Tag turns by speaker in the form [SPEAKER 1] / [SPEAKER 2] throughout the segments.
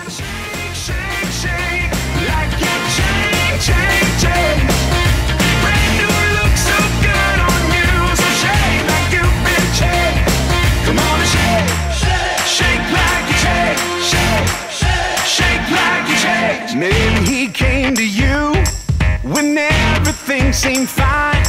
[SPEAKER 1] Shake, shake, shake, like you change, change, change. Brand new look so good on you, so shake like you've been changed. Come on and shake, shake, shake like you change, shake, shake, shake like you change. Maybe he came to you when everything seemed fine,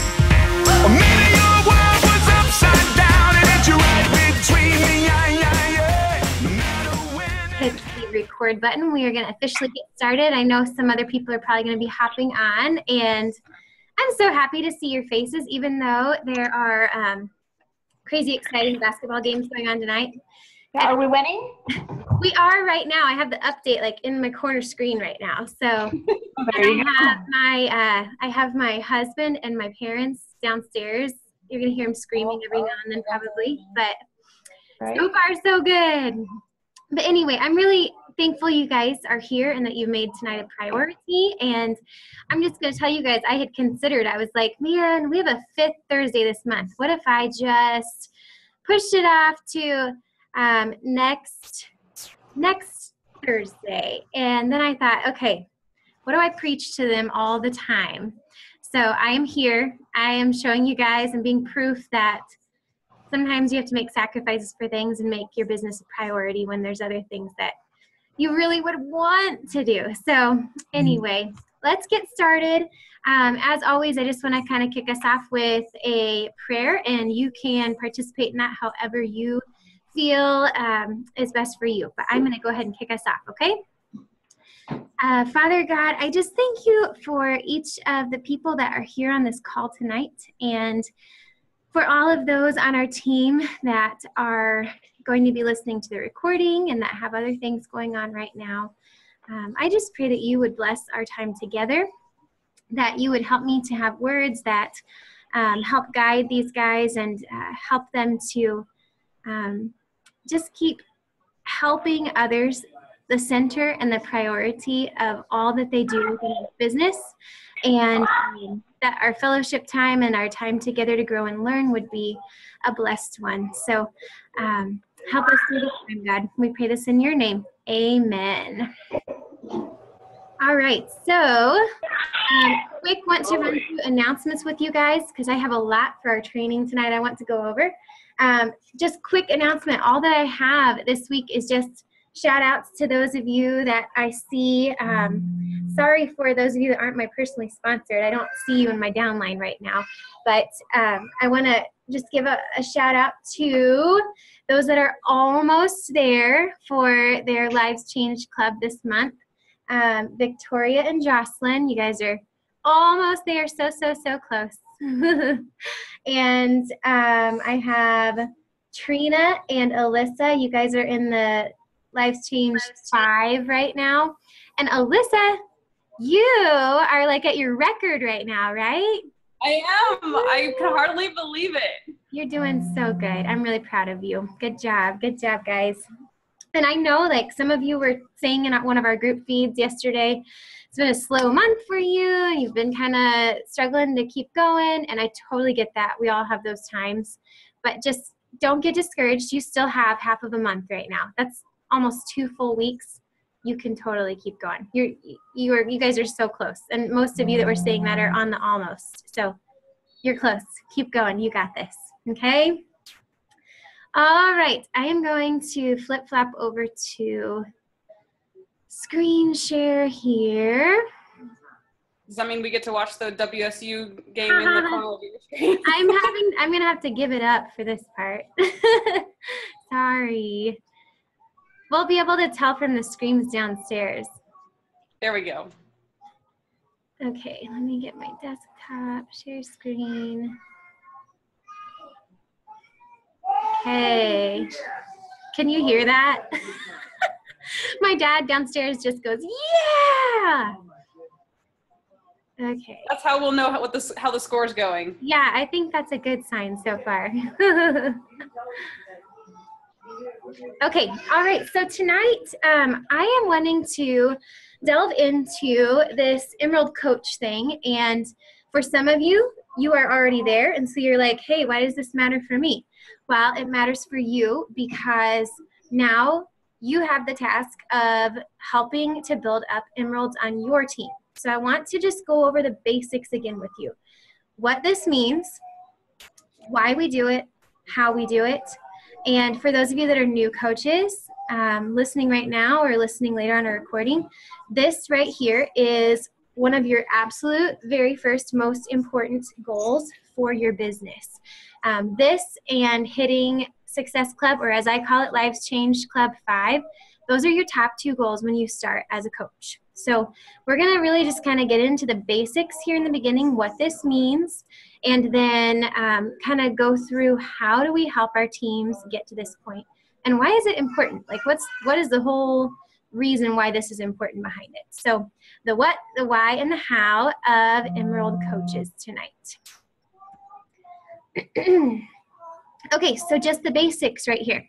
[SPEAKER 1] or maybe your world was upside down and hit you right between the eye. No matter when.
[SPEAKER 2] Hit the record button. We are going to officially get started. I know some other people are probably going to be hopping on, and I'm so happy to see your faces, even though there are crazy exciting basketball games going on tonight.
[SPEAKER 3] Yeah, are we winning?
[SPEAKER 2] We are right now. I have the update like in my corner screen right now. So I have my husband and my parents downstairs. You're going to hear them screaming every now and then probably, but so far so good. But anyway, I'm really thankful you guys are here and that you made tonight a priority. And I'm just going to tell you guys, I had considered, I was like, man, we have a 5th Thursday this month. What if I just pushed it off to next Thursday? And then I thought, okay, what do I preach to them all the time? So I am here. I am showing you guys and being proof that sometimes you have to make sacrifices for things and make your business a priority when there's other things that you really would want to do. So anyway, let's get started. As always, I just want to kind of kick us off with a prayer, and you can participate in that however you feel is best for you. But I'm going to go ahead and kick us off, okay? Father God, I just thank you for each of the people that are here on this call tonight, and for all of those on our team that are going to be listening to the recording and that have other things going on right now. I just pray that you would bless our time together, that you would help me to have words that help guide these guys and help them to just keep helping others the center and the priority of all that they do within this business, and that our fellowship time and our time together to grow and learn would be a blessed one. So help us through this time, God. We pray this in your name. Amen. All right, so quick, want to run through announcements with you guys because I have a lot for our training tonight I want to go over. Just quick announcement, all that I have this week is just shout outs to those of you that I see. Sorry for those of you that aren't my personally sponsored. I don't see you in my downline right now, but I want to just give a shout out to those that are almost there for their Lives Changed Club this month. Victoria and Jocelyn, you guys are almost there, so close. And I have Trina and Alyssa. You guys are in the Lives Changed 5 right now. And Alyssa, you are like at your record right now, right?
[SPEAKER 4] I am. I can hardly believe it.
[SPEAKER 2] You're doing so good. I'm really proud of you. Good job. Good job, guys. And I know like some of you were saying in one of our group feeds yesterday, it's been a slow month for you. You've been kind of struggling to keep going. And I totally get that. We all have those times. But just don't get discouraged. You still have half of a month right now. That's almost 2 full weeks. You can totally keep going. You guys are so close. And most of you that were saying that are on the almost. So you're close. Keep going. You got this. Okay? All right. I am going to flip-flop over to screen share here.
[SPEAKER 4] Does that mean we get to watch the WSU game in the corner of your screen?
[SPEAKER 2] I'm going to have to give it up for this part. Sorry. We'll be able to tell from the screens downstairs.
[SPEAKER 4] There we go.
[SPEAKER 2] Okay, let me get my desktop, share screen. Okay. Can you hear that? My dad downstairs just goes, yeah! Okay.
[SPEAKER 4] That's how we'll know how the score's going.
[SPEAKER 2] Yeah, I think that's a good sign so far. Okay, all right, so tonight I am wanting to delve into this Emerald Coach thing, and for some of you, you are already there, and so you're like, hey, why does this matter for me? Well, it matters for you because now you have the task of helping to build up Emeralds on your team. So I want to just go over the basics again with you. What this means, why we do it, how we do it. And for those of you that are new coaches, listening right now or listening later on a recording, this right here is one of your absolute very first most important goals for your business. This and hitting Success Club, or as I call it, Lives Changed Club 5, those are your top 2 goals when you start as a coach. So we're going to really just kind of get into the basics here in the beginning, what this means, and then kind of go through how do we help our teams get to this point, and why is it important? Like what is the whole reason why this is important behind it? So the what, the why, and the how of Emerald coaches tonight. Okay, so just the basics right here.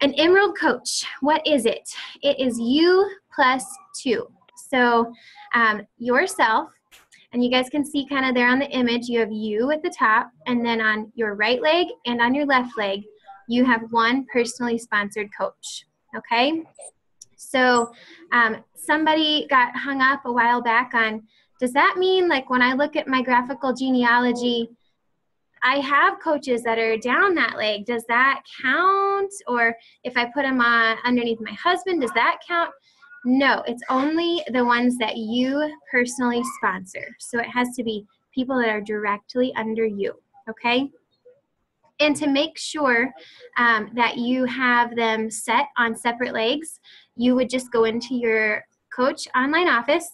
[SPEAKER 2] An Emerald coach, what is it? It is you plus 2. So yourself, and you guys can see kind of there on the image, you have you at the top, and then on your right leg and on your left leg, you have one personally sponsored coach, okay? So somebody got hung up a while back on, does that mean like when I look at my graphical genealogy, I have coaches that are down that leg, does that count? Or if I put them on underneath my husband, does that count? No, it's only the ones that you personally sponsor. So it has to be people that are directly under you, okay? And to make sure that you have them set on separate legs, you would just go into your coach online office,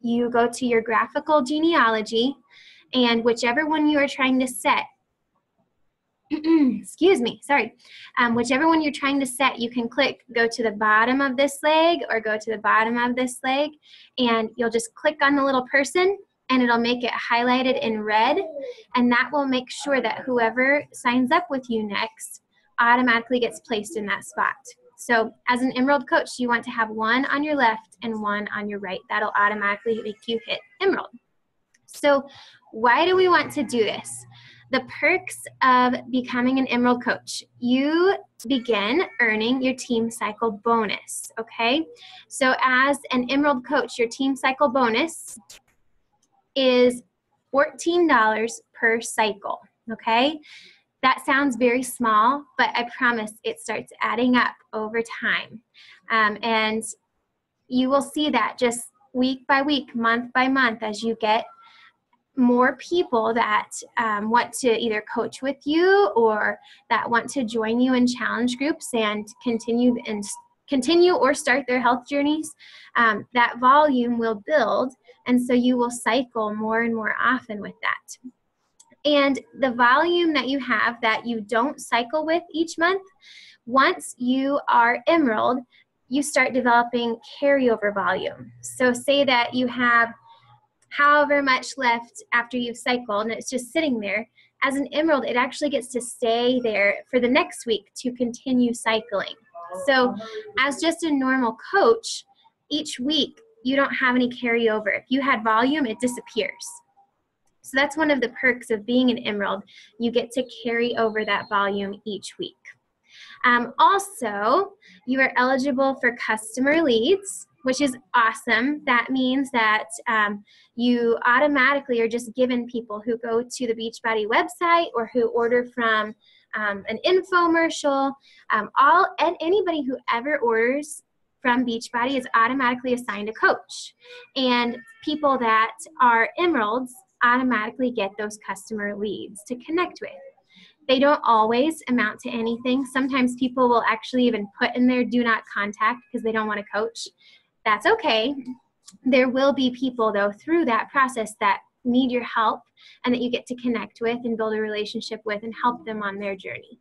[SPEAKER 2] you go to your graphical genealogy, and whichever one you are trying to set, excuse me, sorry, whichever one you're trying to set, you can click go to the bottom of this leg or go to the bottom of this leg, and you'll just click on the little person and it'll make it highlighted in red, and that will make sure that whoever signs up with you next automatically gets placed in that spot. So as an Emerald coach, you want to have one on your left and one on your right. That'll automatically make you hit Emerald. So why do we want to do this? The perks of becoming an Emerald coach. You begin earning your team cycle bonus, okay? So as an Emerald coach, your team cycle bonus is $14 per cycle, okay? That sounds very small, but I promise it starts adding up over time. And you will see that just week by week, month by month, as you get more people that want to either coach with you or that want to join you in challenge groups and continue or start their health journeys, that volume will build, and so you will cycle more and more often with that. And the volume that you have that you don't cycle with each month, once you are Emerald, you start developing carryover volume. So say that you have however much left after you've cycled and it's just sitting there. As an Emerald, it actually gets to stay there for the next week to continue cycling. So as just a normal coach, each week you don't have any carryover. If you had volume, it disappears. So that's one of the perks of being an Emerald. You get to carry over that volume each week. Also, you are eligible for customer leads, which is awesome. That means that you automatically are just given people who go to the Beachbody website or who order from an infomercial. And anybody who ever orders from Beachbody is automatically assigned a coach. And people that are Emeralds automatically get those customer leads to connect with. They don't always amount to anything. Sometimes people will actually even put in their do not contact because they don't want to coach. That's okay. There will be people, though, through that process that need your help and that you get to connect with and build a relationship with and help them on their journey.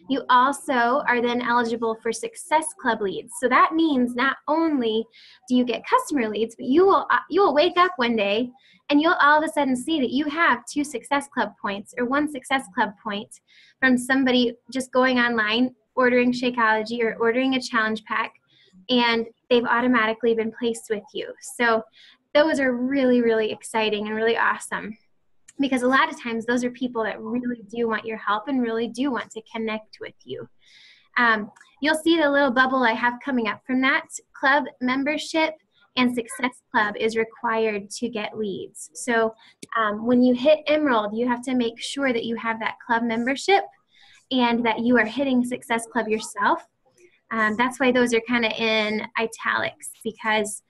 [SPEAKER 2] You also are then eligible for Success Club leads. So that means not only do you get customer leads, but you will wake up one day and you'll all of a sudden see that you have 2 Success Club points or 1 Success Club point from somebody just going online, ordering Shakeology or ordering a challenge pack, and they've automatically been placed with you. So those are really, really exciting and really awesome, because a lot of times those are people that really do want your help and really do want to connect with you. you'll see the little bubble I have coming up from that. Club membership and Success Club is required to get leads. So when you hit Emerald, you have to make sure that you have that club membership and that you are hitting Success Club yourself. That's why those are kind of in italics, because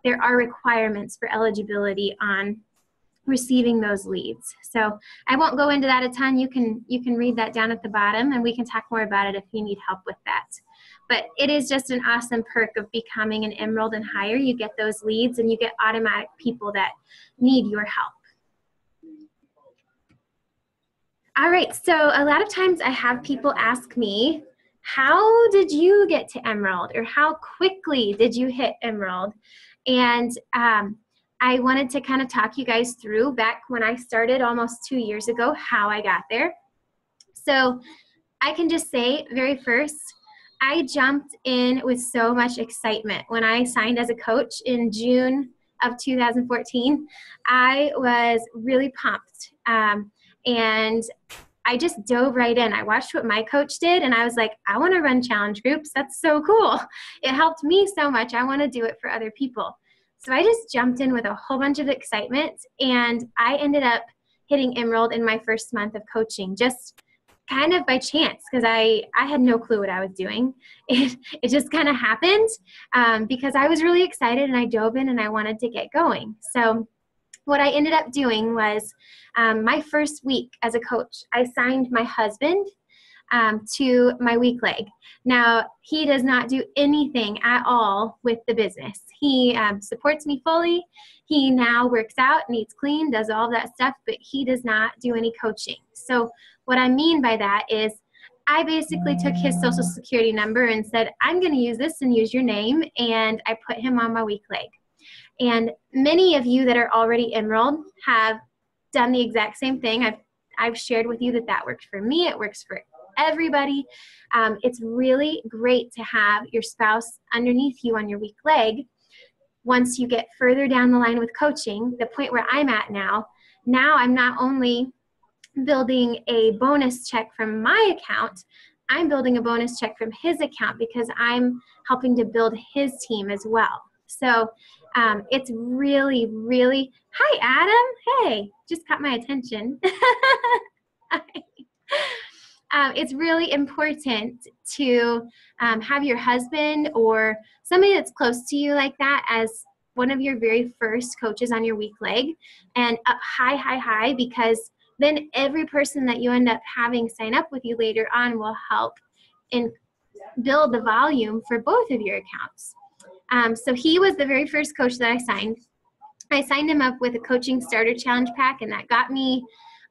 [SPEAKER 2] there are requirements for eligibility on receiving those leads. So I won't go into that a ton. You can read that down at the bottom, and we can talk more about it if you need help with that. But it is just an awesome perk of becoming an Emerald and higher. You get those leads and you get automatic people that need your help. All right, so a lot of times I have people ask me, how did you get to Emerald, or how quickly did you hit Emerald? And I wanted to kind of talk you guys through back when I started almost 2 years ago, how I got there. So I can just say, very first, I jumped in with so much excitement. When I signed as a coach in June of 2014, I was really pumped. And I just dove right in. I watched what my coach did, and I was like, I want to run challenge groups. That's so cool. It helped me so much. I want to do it for other people. So I just jumped in with a whole bunch of excitement, and I ended up hitting Emerald in my first month of coaching, just kind of by chance, because I had no clue what I was doing. It just kind of happened because I was really excited, and I dove in and I wanted to get going. So what I ended up doing was my first week as a coach, I signed my husband to my weak leg. Now, he does not do anything at all with the business. He supports me fully. He now works out and eats clean, does all that stuff, but he does not do any coaching. So what I mean by that is I basically took his social security number and said, I'm going to use this and use your name, and I put him on my weak leg. And many of you that are already Emerald have done the exact same thing. I've shared with you that worked for me. It works for everybody. It's really great to have your spouse underneath you on your weak leg. Once you get further down the line with coaching, the point where I'm at now I'm not only building a bonus check from my account, I'm building a bonus check from his account because I'm helping to build his team as well. So it's really, really, hi Adam, hey, just caught my attention. It's really important to have your husband or somebody that's close to you like that as one of your very first coaches on your weak leg, and up high, because then every person that you end up having sign up with you later on will help and build the volume for both of your accounts. So he was the very first coach that I signed. I signed him up with a coaching starter challenge pack, and that got me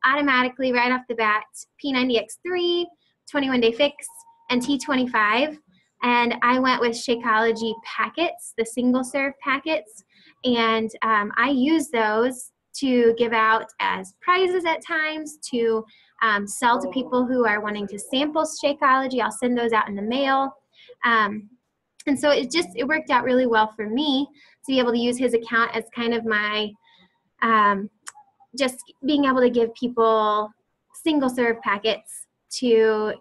[SPEAKER 2] automatically right off the bat P90X3, 21-day fix, and T25. And I went with Shakeology packets, the single serve packets, and I use those to give out as prizes at times, to sell to people who are wanting to sample Shakeology. I'll send those out in the mail. And so it worked out really well for me to be able to use his account as kind of my just being able to give people single serve packets to,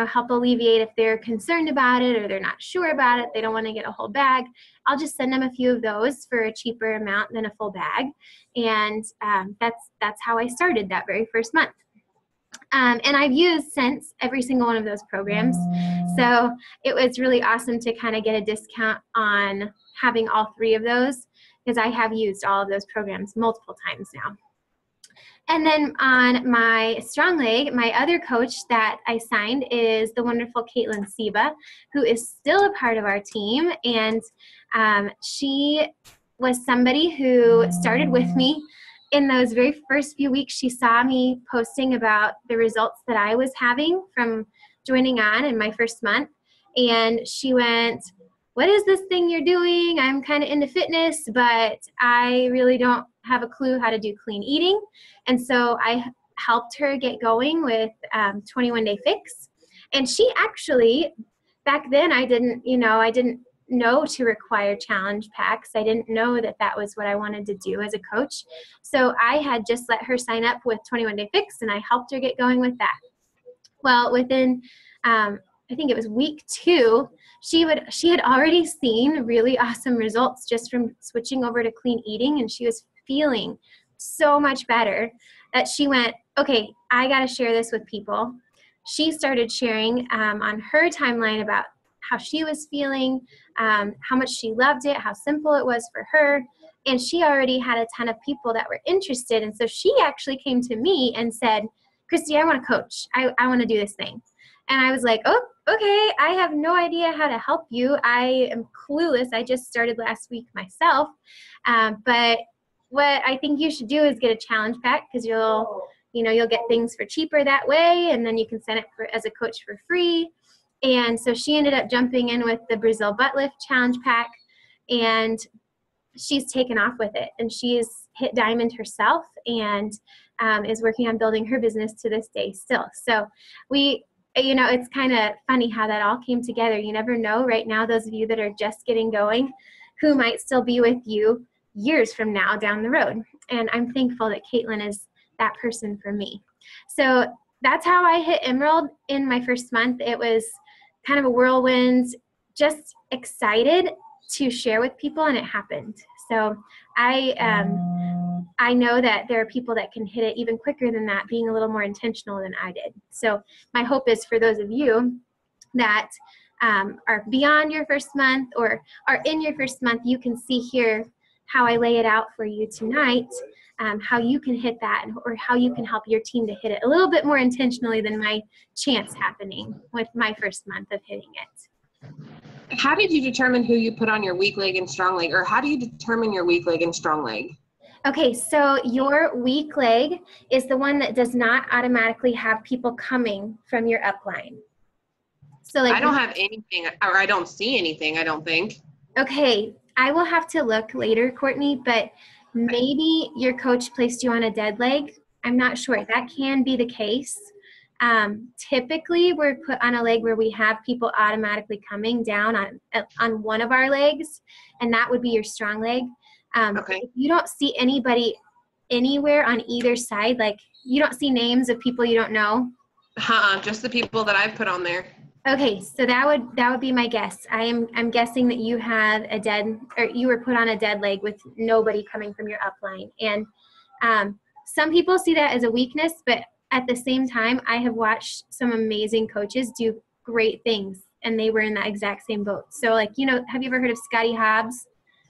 [SPEAKER 2] help alleviate if they're concerned about it or they're not sure about it, they don't want to get a whole bag. I'll just send them a few of those for a cheaper amount than a full bag. And that's how I started that very first month. And I've used since every single one of those programs. So it was really awesome to kind of get a discount on having all three of those, because I have used all of those programs multiple times now. And then on my strong leg, my other coach that I signed is the wonderful Caitlin Seba, who is still a part of our team. And she was somebody who started with me. In those very first few weeks, she saw me posting about the results that I was having from joining on in my first month. And she went, what is this thing you're doing? I'm kind of into fitness, but I really don't have a clue how to do clean eating. And so I helped her get going with 21-day fix. And she actually, back then I didn't know to require challenge packs. I didn't know that was what I wanted to do as a coach. So I had just let her sign up with 21-day fix, and I helped her get going with that. Well, within I think it was week 2, she had already seen really awesome results just from switching over to clean eating, and she was feeling so much better that she went, okay, I got to share this with people. She started sharing on her timeline about how she was feeling, how much she loved it, how simple it was for her. And she already had a ton of people that were interested. And so she actually came to me and said, Christy, I want to coach. I want to do this thing. And I was like, oh, okay, I have no idea how to help you. I am clueless. I just started last week myself. But what I think you should do is get a challenge pack, because you'll get things for cheaper that way. And then you can send it as a coach for free. And so she ended up jumping in with the Brazil Butt Lift Challenge Pack, and she's taken off with it. And she's hit diamond herself, and is working on building her business to this day still. So it's kind of funny how that all came together. You never know right now, those of you that are just getting going, who might still be with you years from now down the road. And I'm thankful that Caitlin is that person for me. So that's how I hit Emerald in my first month. It was kind of a whirlwind, just excited to share with people, and it happened. So I know that there are people that can hit it even quicker than that, being a little more intentional than I did. So my hope is for those of you that are beyond your first month or are in your first month, you can see here how I lay it out for you tonight, how you can hit that, or how you can help your team to hit it a little bit more intentionally than my chance happening with my first month of hitting it.
[SPEAKER 3] How did you determine who you put on your weak leg and strong leg, or how do you determine your weak leg and strong leg?
[SPEAKER 2] Okay, so your weak leg is the one that does not automatically have people coming from your upline. So like,
[SPEAKER 3] I don't have anything, or I don't see anything, I don't think.
[SPEAKER 2] Okay, I will have to look later, Courtney, but maybe your coach placed you on a dead leg. I'm not sure. That can be the case. Typically, we're put on a leg where we have people automatically coming down on one of our legs, and that would be your strong leg.
[SPEAKER 3] Okay.
[SPEAKER 2] If you don't see anybody anywhere on either side, like you don't see names of people you don't know.
[SPEAKER 3] Just the people that I've put on there.
[SPEAKER 2] Okay, so that would be my guess. I'm guessing that you had you were put on a dead leg with nobody coming from your upline. And some people see that as a weakness, but at the same time, I have watched some amazing coaches do great things, and they were in that exact same boat. So like, have you ever heard of Scotty Hobbs?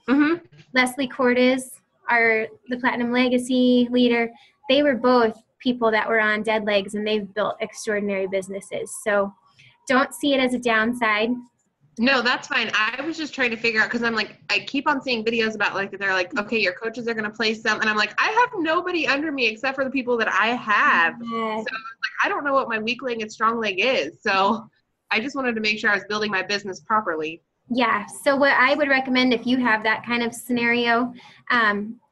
[SPEAKER 3] Mm-hmm.
[SPEAKER 2] Leslie Cordes, the Platinum Legacy leader. They were both people that were on dead legs, and they've built extraordinary businesses. So don't see it as a downside.
[SPEAKER 3] No, that's fine. I was just trying to figure out, because I'm like, I keep on seeing videos about like, they're like, okay, your coaches are going to place them. And I'm like, I have nobody under me except for the people that I have.
[SPEAKER 2] Yes.
[SPEAKER 3] So like, I don't know what my weak leg and strong leg is. So I just wanted to make sure I was building my business properly.
[SPEAKER 2] Yeah. So what I would recommend if you have that kind of scenario,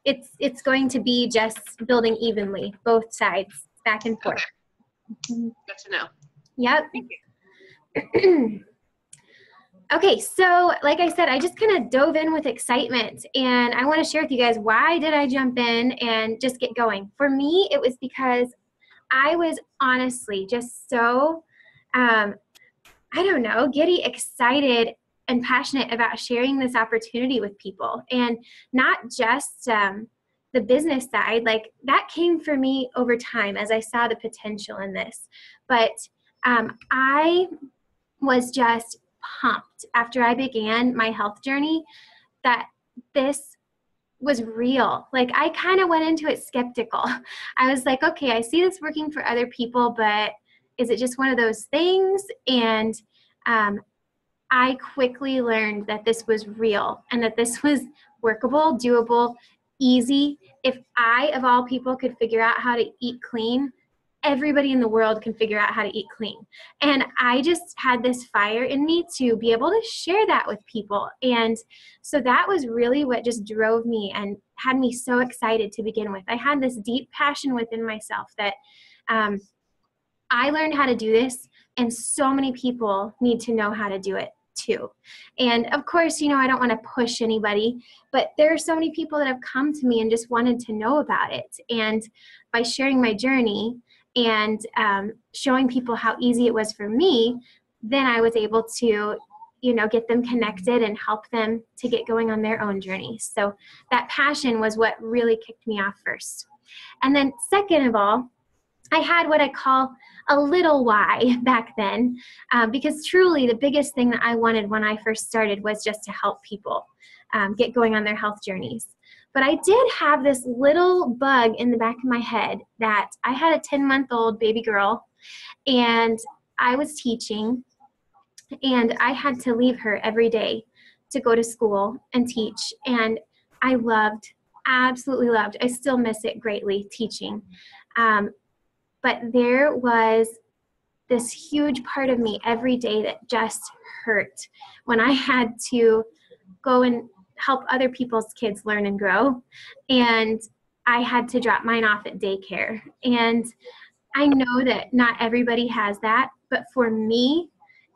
[SPEAKER 2] it's going to be just building evenly, both sides, back and forth.
[SPEAKER 3] Okay. Good to know.
[SPEAKER 2] Yep.
[SPEAKER 3] Thank you.
[SPEAKER 2] Okay, so like I said, I just kind of dove in with excitement, and I want to share with you guys, why did I jump in and just get going? For me, it was because I was honestly just so, I don't know, giddy, excited, and passionate about sharing this opportunity with people. And not just the business side, like that came for me over time as I saw the potential in this. But I was just pumped after I began my health journey that this was real. Like I kind of went into it skeptical. I was like, okay, I see this working for other people, but is it just one of those things? And I quickly learned that this was real and that this was workable, doable, easy. If I, of all people, could figure out how to eat clean, everybody in the world can figure out how to eat clean. And I just had this fire in me to be able to share that with people. And so that was really what just drove me and had me so excited to begin with. I had this deep passion within myself that I learned how to do this, and so many people need to know how to do it too. And of course, I don't want to push anybody, but there are so many people that have come to me and just wanted to know about it. And by sharing my journey and showing people how easy it was for me, then I was able to, get them connected and help them to get going on their own journey. So that passion was what really kicked me off first. And then second of all, I had what I call a little why back then, because truly the biggest thing that I wanted when I first started was just to help people get going on their health journeys. But I did have this little bug in the back of my head that I had a 10-month-old baby girl, and I was teaching, and I had to leave her every day to go to school and teach. And I absolutely loved, I still miss it greatly, teaching. But there was this huge part of me every day that just hurt when I had to go and help other people's kids learn and grow. And I had to drop mine off at daycare. And I know that not everybody has that, but for me,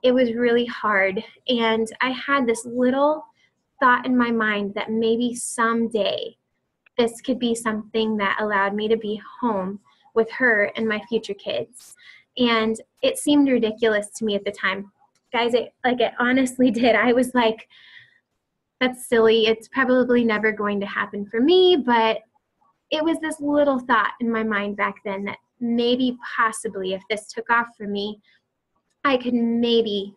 [SPEAKER 2] it was really hard. And I had this little thought in my mind that maybe someday this could be something that allowed me to be home with her and my future kids. And it seemed ridiculous to me at the time. Guys, it honestly did. I was like, that's silly. It's probably never going to happen for me. But it was this little thought in my mind back then that maybe possibly if this took off for me, I can maybe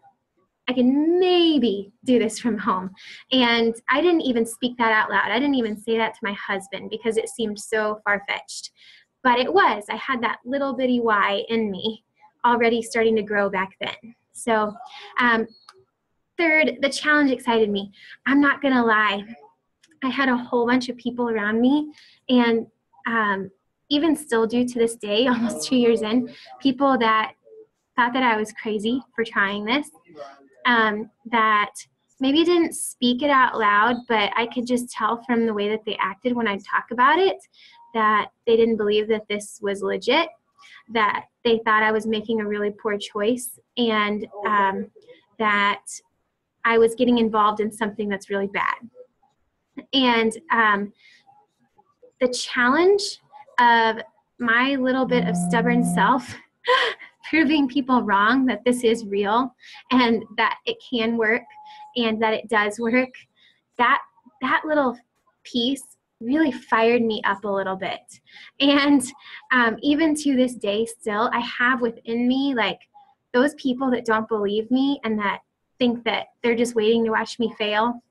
[SPEAKER 2] do this from home. And I didn't even speak that out loud. I didn't even say that to my husband because it seemed so far-fetched. But it was. I had that little bitty why in me already starting to grow back then. So third, the challenge excited me. I'm not going to lie. I had a whole bunch of people around me, and even still do to this day, almost 2 years in, people that thought that I was crazy for trying this, that maybe didn't speak it out loud, but I could just tell from the way that they acted when I'd talk about it that they didn't believe that this was legit, that they thought I was making a really poor choice, and that I was getting involved in something that's really bad. And the challenge of my little bit of stubborn self proving people wrong that this is real and that it can work and that it does work, that little piece really fired me up a little bit. And even to this day still, I have within me like those people that don't believe me and that think that they're just waiting to watch me fail.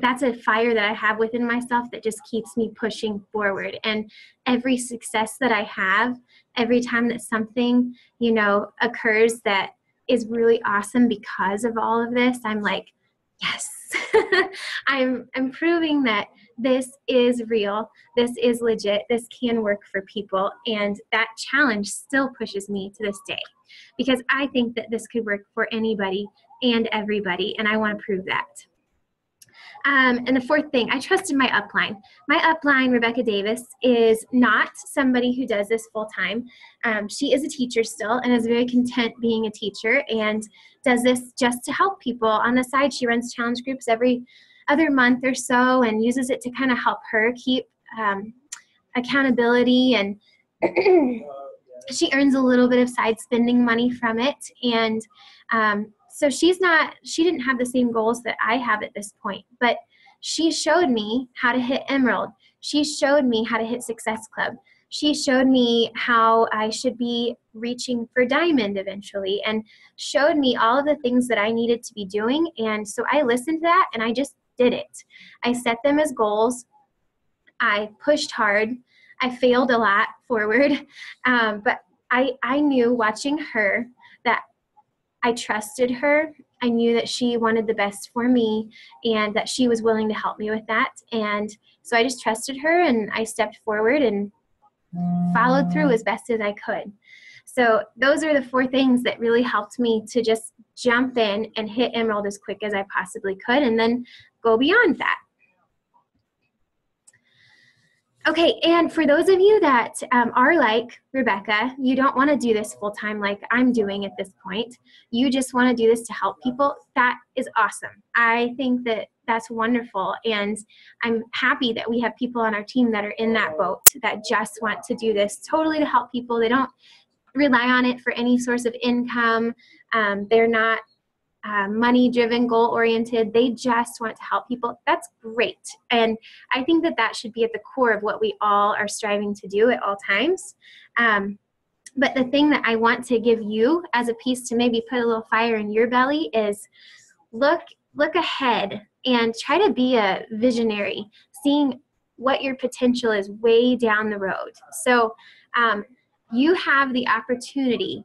[SPEAKER 2] That's a fire that I have within myself that just keeps me pushing forward. And every success that I have, every time that something, occurs that is really awesome because of all of this, I'm like, yes, I'm proving that this is real, this is legit, this can work for people. And that challenge still pushes me to this day because I think that this could work for anybody and everybody, and I want to prove that. And the fourth thing, I trusted my upline. My upline, Rebecca Davis, is not somebody who does this full time. She is a teacher still and is very content being a teacher and does this just to help people. On the side, she runs challenge groups every other month or so and uses it to kind of help her keep accountability, and she earns a little bit of side spending money from it. And so she didn't have the same goals that I have at this point, but she showed me how to hit Emerald. She showed me how to hit Success Club. She showed me how I should be reaching for Diamond eventually, and showed me all of the things that I needed to be doing. And so I listened to that and I just did it. I set them as goals. I pushed hard. I failed a lot forward, but I knew watching her that I trusted her. I knew that she wanted the best for me and that she was willing to help me with that. And so I just trusted her and I stepped forward and followed through as best as I could. So those are the 4 things that really helped me to just jump in and hit Emerald as quick as I possibly could and then go beyond that. Okay, and for those of you that are like Rebecca, you don't want to do this full time like I'm doing at this point. You just want to do this to help people. That is awesome. I think that that's wonderful, and I'm happy that we have people on our team that are in that boat that just want to do this totally to help people. They don't rely on it for any source of income. They're not money-driven, goal-oriented. They just want to help people. That's great. And I think that that should be at the core of what we all are striving to do at all times. But the thing that I want to give you as a piece to maybe put a little fire in your belly is look ahead and try to be a visionary, seeing what your potential is way down the road. So you have the opportunity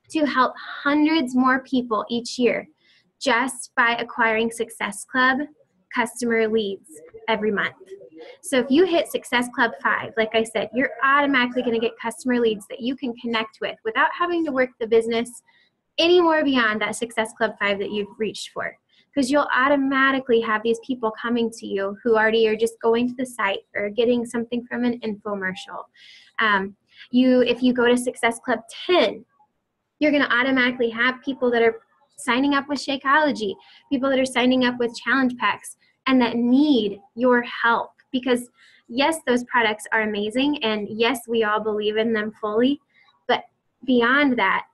[SPEAKER 2] to help hundreds more people each year just by acquiring Success Club customer leads every month. So if you hit Success Club 5, like I said, you're automatically going to get customer leads that you can connect with without having to work the business any more beyond that Success Club 5 that you've reached for. Because you'll automatically have these people coming to you who already are just going to the site or getting something from an infomercial. If you go to Success Club 10, you're going to automatically have people that are signing up with Shakeology, people that are signing up with challenge packs, and that need your help. Because yes, those products are amazing, and yes, we all believe in them fully, but beyond that,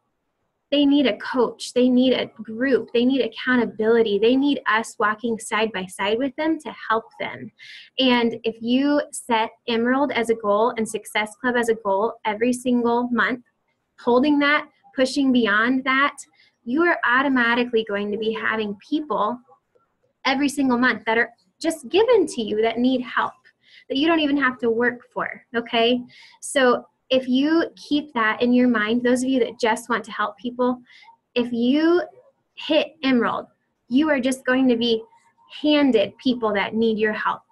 [SPEAKER 2] they need a coach, they need a group, they need accountability, they need us walking side by side with them to help them. And if you set Emerald as a goal and Success Club as a goal every single month, holding that, pushing beyond that, you are automatically going to be having people every single month that are just given to you that need help, that you don't even have to work for, okay? So if you keep that in your mind, those of you that just want to help people, if you hit Emerald, you are just going to be handed people that need your help.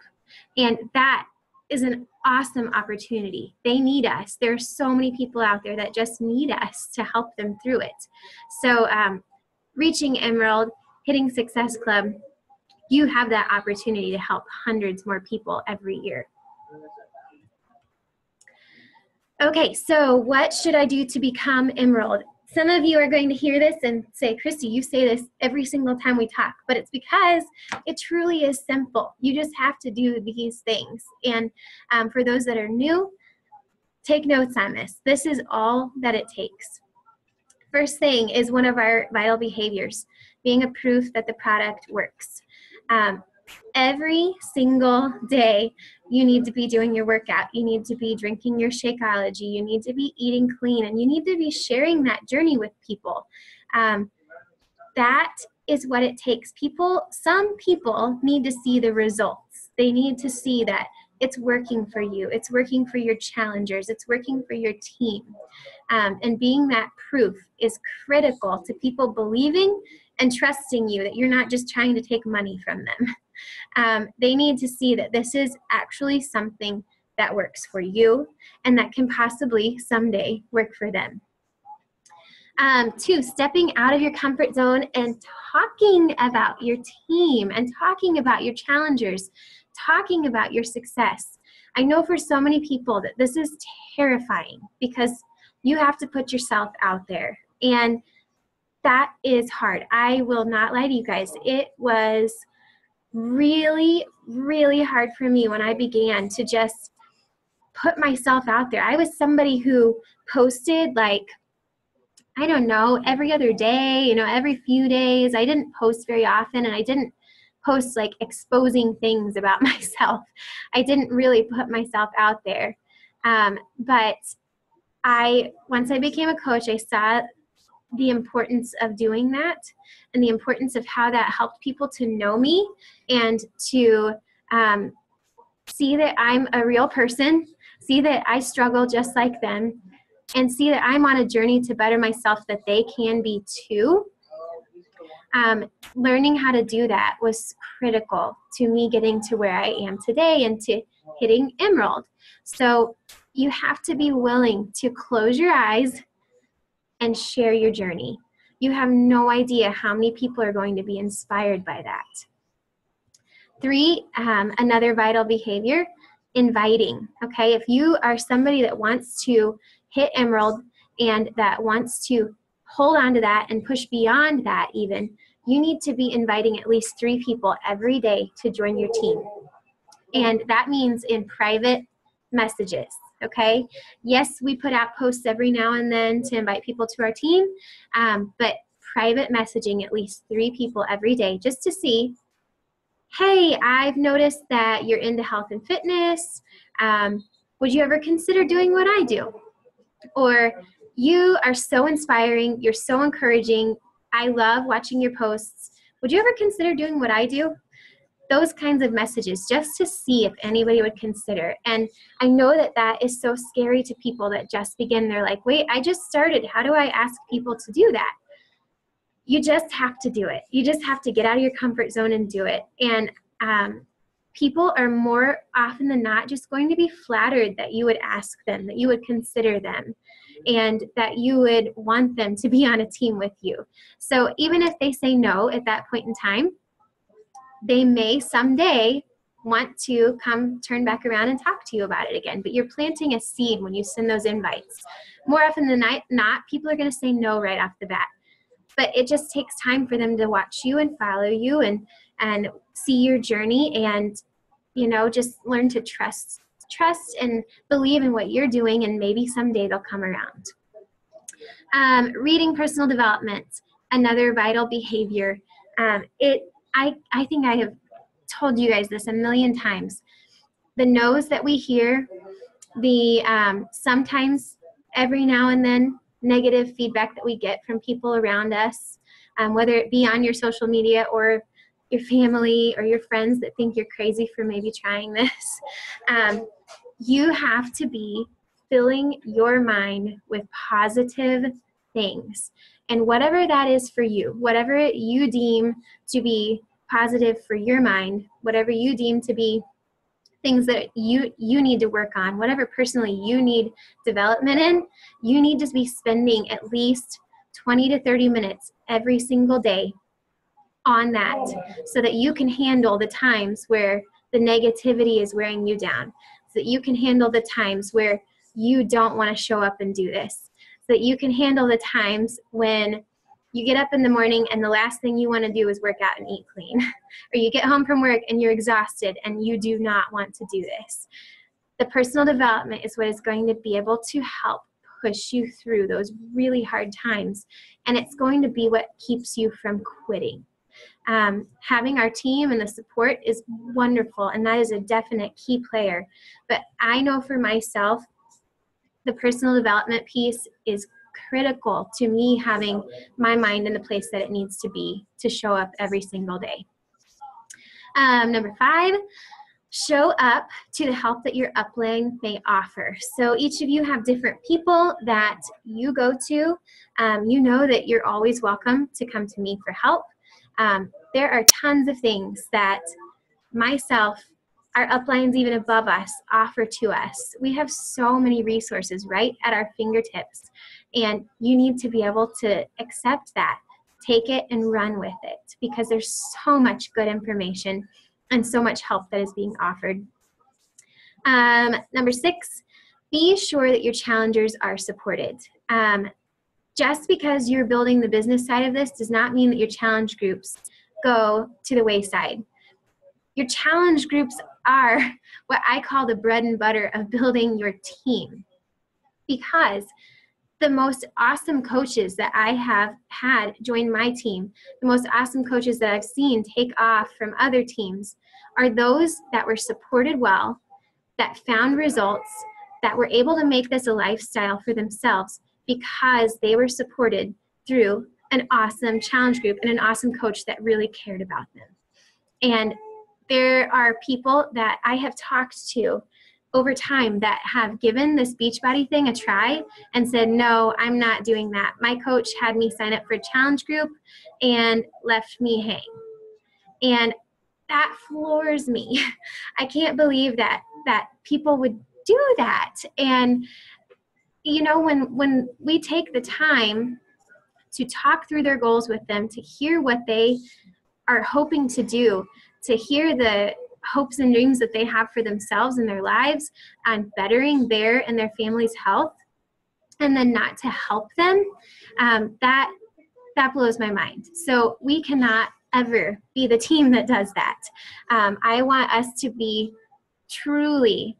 [SPEAKER 2] And that is an awesome opportunity. They need us. There are so many people out there that just need us to help them through it. So reaching Emerald, hitting Success Club, you have that opportunity to help hundreds more people every year. Okay, so what should I do to become Emerald? Some of you are going to hear this and say, Christy, you say this every single time we talk, but it's because it truly is simple. You just have to do these things. And for those that are new, take notes on this. This is all that it takes. First thing is one of our vital behaviors, being a proof that the product works. Every single day, you need to be doing your workout. You need to be drinking your Shakeology. You need to be eating clean, and you need to be sharing that journey with people. That is what it takes. Some people need to see the results. They need to see that it's working for you. It's working for your challengers. It's working for your team. And being that proof is critical to people believing and trusting you, that you're not just trying to take money from them. They need to see that this is actually something that works for you and that can possibly someday work for them. 2, stepping out of your comfort zone and talking about your team and talking about your challengers, talking about your success. I know for so many people that this is terrifying because you have to put yourself out there, and that is hard. I will not lie to you guys. It was really, really hard for me when I began to just put myself out there. I was somebody who posted like, I don't know, every other day, every few days. I didn't post very often, and I didn't post like exposing things about myself. I didn't really put myself out there. But once I became a coach, I saw the importance of doing that and the importance of how that helped people to know me and to see that I'm a real person, see that I struggle just like them, and see that I'm on a journey to better myself, that they can be too. Learning how to do that was critical to me getting to where I am today and to hitting Emerald. So you have to be willing to close your eyes and share your journey. You have no idea how many people are going to be inspired by that. 3, another vital behavior, inviting. Okay, if you are somebody that wants to hit Emerald and that wants to hold on to that and push beyond that even, you need to be inviting at least 3 people every day to join your team. And that means in private messages. okay? Yes, we put out posts every now and then to invite people to our team, but private messaging at least 3 people every day just to see, hey, I've noticed that you're into health and fitness. Would you ever consider doing what I do? Or you are so inspiring. You're so encouraging. I love watching your posts. Would you ever consider doing what I do? Those kinds of messages just to see if anybody would consider. And I know that that is so scary to people that just begin. They're like, wait, I just started. How do I ask people to do that? You just have to do it. You just have to get out of your comfort zone and do it. And people are more often than not just going to be flattered that you would ask them, that you would consider them, and that you would want them to be on a team with you. So even if they say no at that point in time, they may someday want to come turn back around and talk to you about it again. But you're planting a seed when you send those invites. More often than not, people are going to say no right off the bat. But it just takes time for them to watch you and follow you and see your journey and, just learn to trust and believe in what you're doing, and maybe someday they'll come around. Reading personal development, another vital behavior. I think I have told you guys this a million times. The no's that we hear, the sometimes every now and then negative feedback that we get from people around us, whether it be on your social media or your family or your friends that think you're crazy for maybe trying this. You have to be filling your mind with positive things. And whatever that is for you, whatever you deem to be positive for your mind, whatever you deem to be things that you need to work on, whatever personally you need development in, you need to be spending at least 20 to 30 minutes every single day on that, so that you can handle the times where the negativity is wearing you down, so that you can handle the times where you don't want to show up and do this, so that you can handle the times when you get up in the morning and the last thing you want to do is work out and eat clean, or you get home from work and you're exhausted and you do not want to do this. The personal development is what is going to be able to help push you through those really hard times, and it's going to be what keeps you from quitting. Having our team and the support is wonderful, and that is a definite key player. But I know for myself, the personal development piece is critical to me having my mind in the place that it needs to be to show up every single day. Number 5, show up to the help that your upline may offer. So each of you have different people that you go to. You know that you're always welcome to come to me for help. There are tons of things that myself, our uplines even above us, offer to us. We have so many resources right at our fingertips, and you need to be able to accept that, take it and run with it, because there's so much good information and so much help that is being offered. Number 6, be sure that your challengers are supported. Just because you're building the business side of this does not mean that your challenge groups go to the wayside. Your challenge groups are what I call the bread and butter of building your team, because the most awesome coaches that I have had join my team, the most awesome coaches that I've seen take off from other teams, are those that were supported well, that found results, that were able to make this a lifestyle for themselves because they were supported through an awesome challenge group and an awesome coach that really cared about them. And there are people that I have talked to over time that have given this Beachbody thing a try and said, no, I'm not doing that. My coach had me sign up for a challenge group and left me hang. And that floors me. I can't believe that people would do that. And when we take the time to talk through their goals with them, to hear what they are hoping to do, to hear the hopes and dreams that they have for themselves and their lives on bettering their and their family's health, and then not to help them, that blows my mind. So we cannot ever be the team that does that. I want us to be truly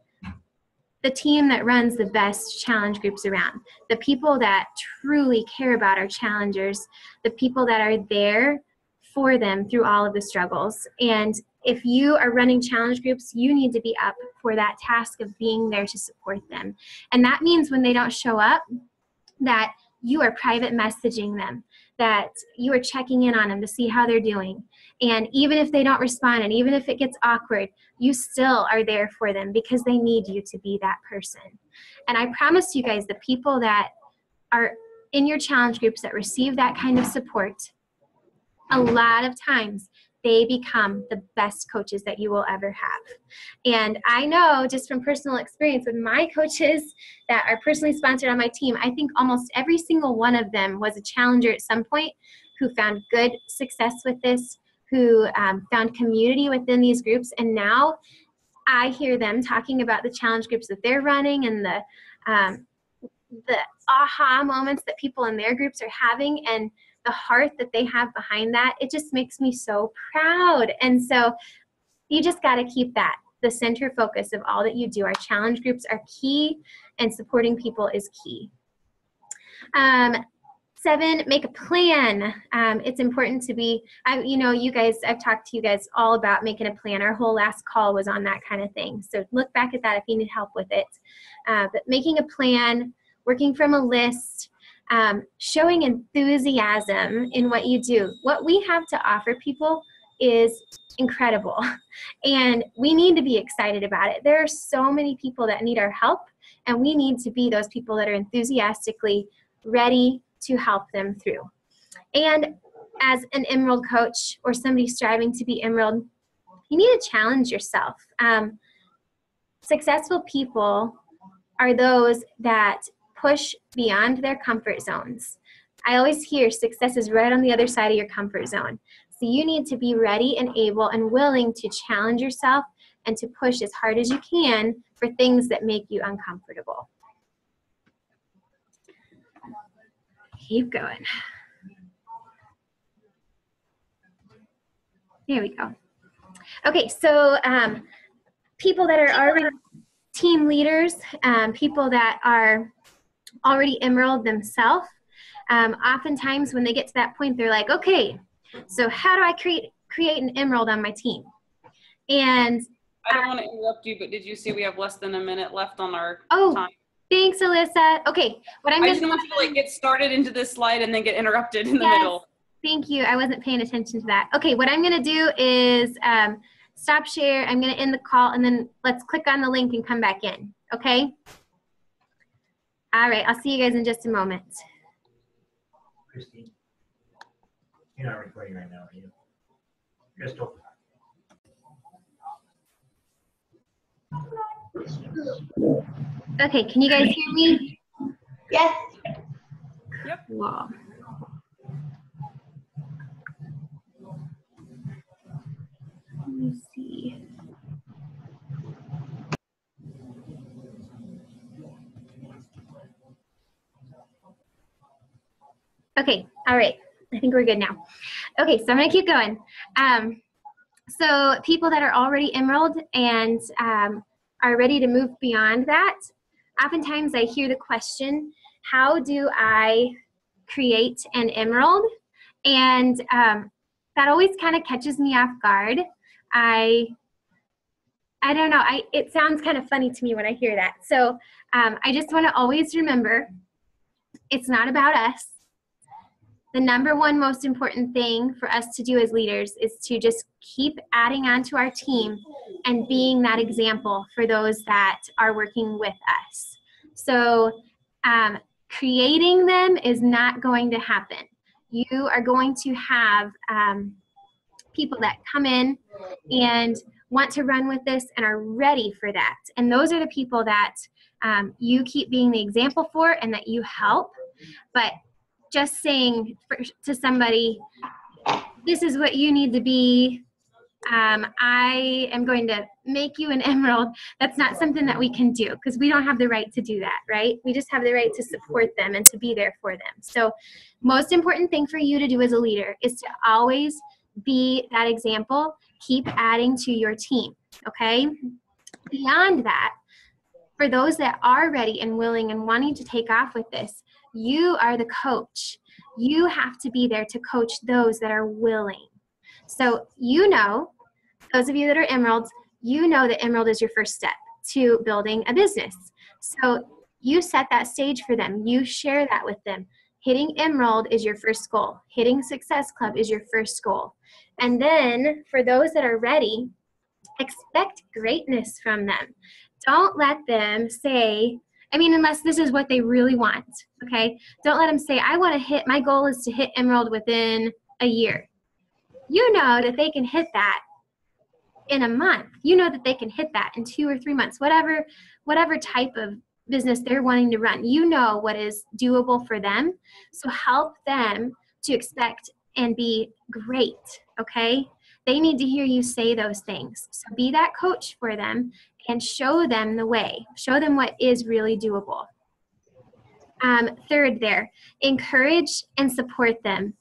[SPEAKER 2] the team that runs the best challenge groups around, the people that truly care about our challengers, the people that are there for them through all of the struggles. And if you are running challenge groups, you need to be up for that task of being there to support them. And that means when they don't show up, that you are private messaging them, that you are checking in on them to see how they're doing. And even if they don't respond, and even if it gets awkward, you still are there for them because they need you to be that person. And I promise you guys, the people that are in your challenge groups that receive that kind of support, a lot of times they become the best coaches that you will ever have. And I know just from personal experience with my coaches that are personally sponsored on my team, I think almost every single one of them was a challenger at some point who found good success with this, who found community within these groups. And now I hear them talking about the challenge groups that they're running and the aha moments that people in their groups are having, and the heart that they have behind that. It just makes me so proud. And so you just got to keep that the center focus of all that you do. Our challenge groups are key, and supporting people is key. 7, make a plan. It's important to be, you guys, I've talked to you guys all about making a plan. Our whole last call was on that kind of thing. So look back at that if you need help with it. But making a plan, working from a list, showing enthusiasm in what you do. What we have to offer people is incredible, and we need to be excited about it. There are so many people that need our help, and we need to be those people that are enthusiastically ready to help them through. And as an Emerald coach or somebody striving to be Emerald, you need to challenge yourself. Successful people are those that push beyond their comfort zones. I always hear success is right on the other side of your comfort zone. So you need to be ready and able and willing to challenge yourself and to push as hard as you can for things that make you uncomfortable. Keep going. There we go. Okay, so people that are already team leaders, people that are already Emerald themselves, oftentimes when they get to that point, they're like, okay, so how do I create an Emerald on my team? And
[SPEAKER 4] I don't want to interrupt you, but did you see we have less than a minute left on our time?
[SPEAKER 2] Thanks, Alyssa. Okay,
[SPEAKER 4] I just didn't want you to get started into this slide and then get interrupted in the middle.
[SPEAKER 2] Thank you. I wasn't paying attention to that. Okay, what I'm going to do is stop share. I'm going to end the call, and then let's click on the link and come back in. Okay? All right, I'll see you guys in just a moment.
[SPEAKER 5] Christine, you're not recording right now, are you? Just open.
[SPEAKER 2] Okay, can you guys hear me?
[SPEAKER 6] Yes.
[SPEAKER 4] Yep.
[SPEAKER 2] Cool. Let me see. Okay, all right. I think we're good now. Okay, so I'm gonna keep going. So people that are already Emerald and are ready to move beyond that, oftentimes I hear the question, how do I create an Emerald? And that always kind of catches me off guard. I don't know, it sounds kind of funny to me when I hear that. So I just want to always remember, it's not about us. The number one most important thing for us to do as leaders is to just keep adding on to our team and being that example for those that are working with us. So creating them is not going to happen. You are going to have people that come in and want to run with this and are ready for that. And those are the people that you keep being the example for and that you help. But just saying to somebody, this is what you need to be, I am going to make you an Emerald, that's not something that we can do because we don't have the right to do that, right? We just have the right to support them and to be there for them. So most important thing for you to do as a leader is to always be that example. Keep adding to your team, okay? Beyond that, for those that are ready and willing and wanting to take off with this, you are the coach. You have to be there to coach those that are willing. So those of you that are Emeralds, you know that Emerald is your first step to building a business. So you set that stage for them. You share that with them. Hitting Emerald is your first goal. Hitting Success Club is your first goal. And then for those that are ready, expect greatness from them. Don't let them say, unless this is what they really want, okay? Don't let them say, my goal is to hit Emerald within a year. You know that they can hit that in a month. You know that they can hit that in 2 or 3 months, whatever type of business they're wanting to run. You know what is doable for them. So help them to expect and be great, okay? They need to hear you say those things. So be that coach for them and show them the way. Show them what is really doable. Third there, encourage and support them,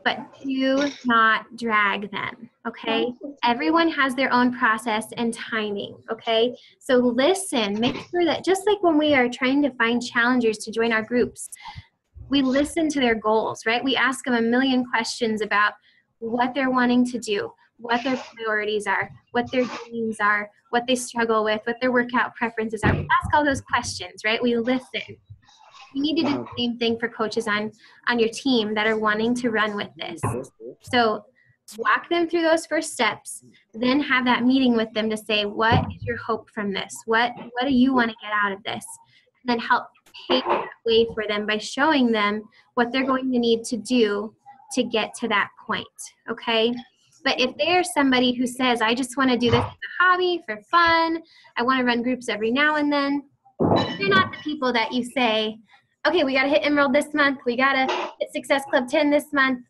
[SPEAKER 2] but do not drag them, okay? Everyone has their own process and timing, okay? So listen, make sure that just like when we are trying to find challengers to join our groups, we listen to their goals, right? We ask them a million questions about what they're wanting to do, what their priorities are, what their dreams are, what they struggle with, what their workout preferences are. We ask all those questions, right? We listen. You need to do the same thing for coaches on your team that are wanting to run with this. So walk them through those first steps, then have that meeting with them to say, what is your hope from this? What do you want to get out of this? And then help pave that way for them by showing them what they're going to need to do to get to that point, okay? But if there's somebody who says, I just want to do this as a hobby for fun, I want to run groups every now and then, they're not the people that you say, okay, we got to hit Emerald this month, we got to hit Success Club 10 this month.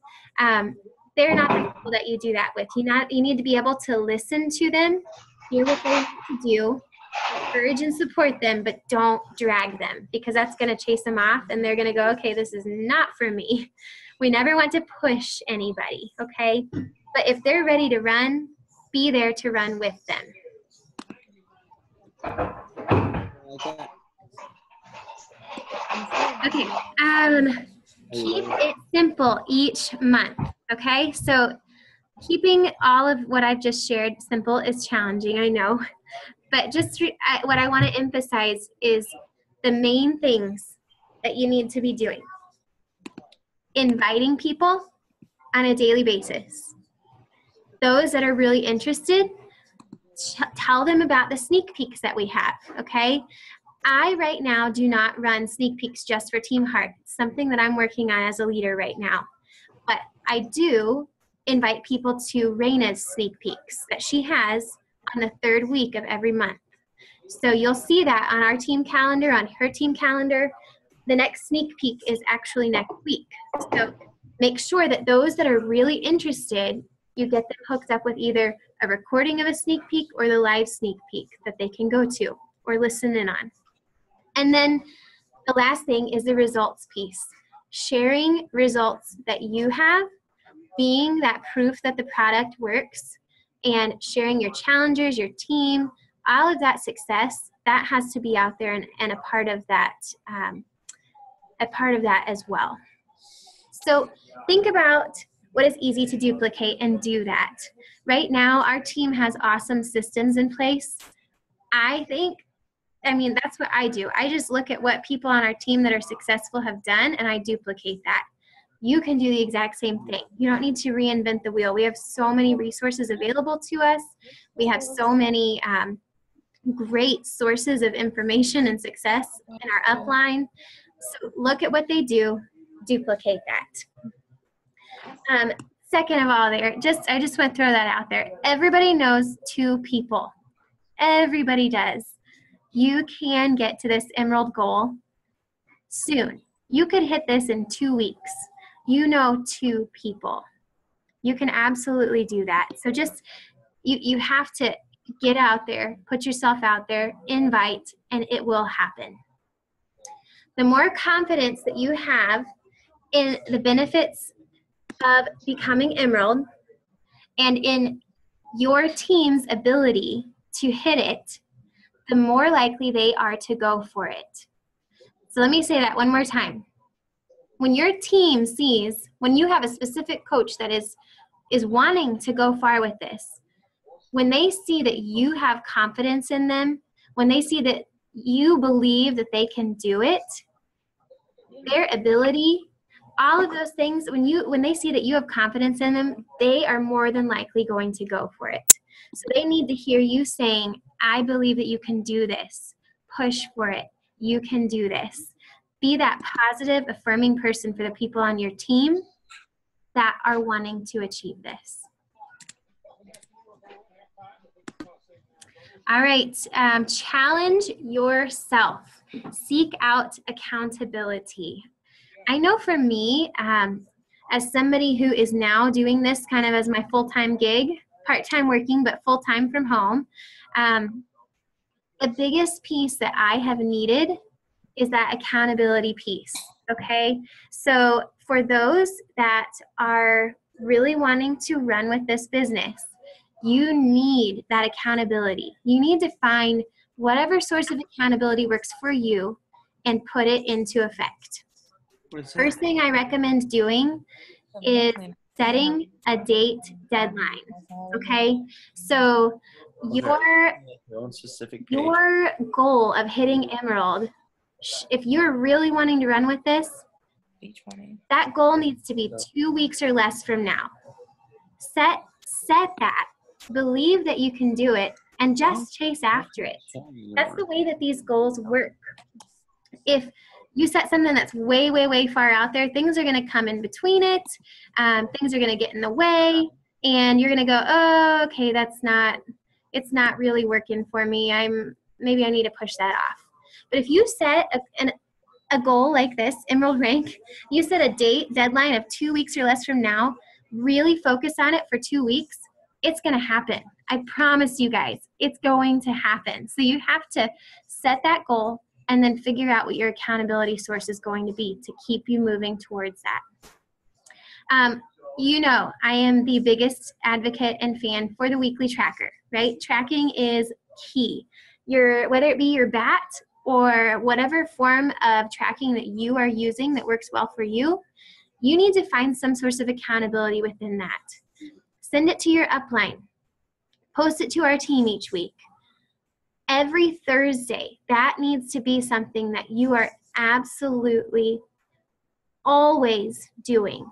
[SPEAKER 2] They're not the people that you do that with. You need to be able to listen to them, hear what they want to do, encourage and support them, but don't drag them, because that's going to chase them off and they're going to go, okay, this is not for me. We never want to push anybody, okay? But if they're ready to run, be there to run with them. Okay, keep it simple each month, okay? So keeping all of what I've just shared simple is challenging, I know. But just what I want to emphasize is the main things that you need to be doing. Inviting people on a daily basis. Those that are really interested, tell them about the sneak peeks that we have, okay? I right now do not run sneak peeks just for Team Heart. It's something that I'm working on as a leader right now. But I do invite people to Raina's sneak peeks that she has on the 3rd week of every month. So you'll see that on our team calendar, on her team calendar. The next sneak peek is actually next week. So make sure that those that are really interested, you get them hooked up with either a recording of a sneak peek or the live sneak peek that they can go to or listen in on. And then the last thing is the results piece. Sharing results that you have, being that proof that the product works, and sharing your challengers, your team, all of that success, that has to be out there and a part of that as well. So think about what is easy to duplicate and do that. Right now, our team has awesome systems in place. That's what I do. I just look at what people on our team that are successful have done, and I duplicate that. You can do the exact same thing. You don't need to reinvent the wheel. We have so many resources available to us. We have so many great sources of information and success in our upline. So look at what they do, duplicate that. Second of all I just want to throw that out there. Everybody knows 2 people. Everybody does. You can get to this Emerald goal soon. You could hit this in 2 weeks. You know 2 people. You can absolutely do that. So just, you have to get out there, put yourself out there, invite, and it will happen. The more confidence that you have in the benefits of becoming Emerald and in your team's ability to hit it, the more likely they are to go for it. So let me say that one more time. When your team sees, when you have a specific coach that is wanting to go far with this, when they see that you have confidence in them, when they see that you believe that they can do it, their ability, all of those things, when they see that you have confidence in them, they are more than likely going to go for it. So they need to hear you saying, I believe that you can do this. Push for it. You can do this. Be that positive, affirming person for the people on your team that are wanting to achieve this. All right, challenge yourself. Seek out accountability. I know for me, as somebody who is now doing this kind of as my full-time gig, part-time working, but full-time from home, the biggest piece that I have needed is that accountability piece, okay? So for those that are really wanting to run with this business, you need that accountability. You need to find whatever source of accountability works for you and put it into effect. First thing I recommend doing is setting a date deadline, okay? So your goal of hitting Emerald, if you're really wanting to run with this, that goal needs to be 2 weeks or less from now. Set that. Believe that you can do it and just chase after it. That's the way that these goals work. If you set something that's way, way, way far out there, things are going to come in between it. Things are going to get in the way, and you're going to go, oh, okay, it's not really working for me. Maybe I need to push that off. But if you set a goal like this, Emerald Rank, you set a deadline of 2 weeks or less from now, really focus on it for 2 weeks, it's going to happen. I promise you guys, it's going to happen. So you have to set that goal and then figure out what your accountability source is going to be to keep you moving towards that. You know, I am the biggest advocate and fan for the weekly tracker, right? Tracking is key. Whether it be your BAT or whatever form of tracking that you are using that works well for you, you need to find some source of accountability within that. Send it to your upline. Post it to our team each week. Every Thursday, that needs to be something that you are absolutely always doing.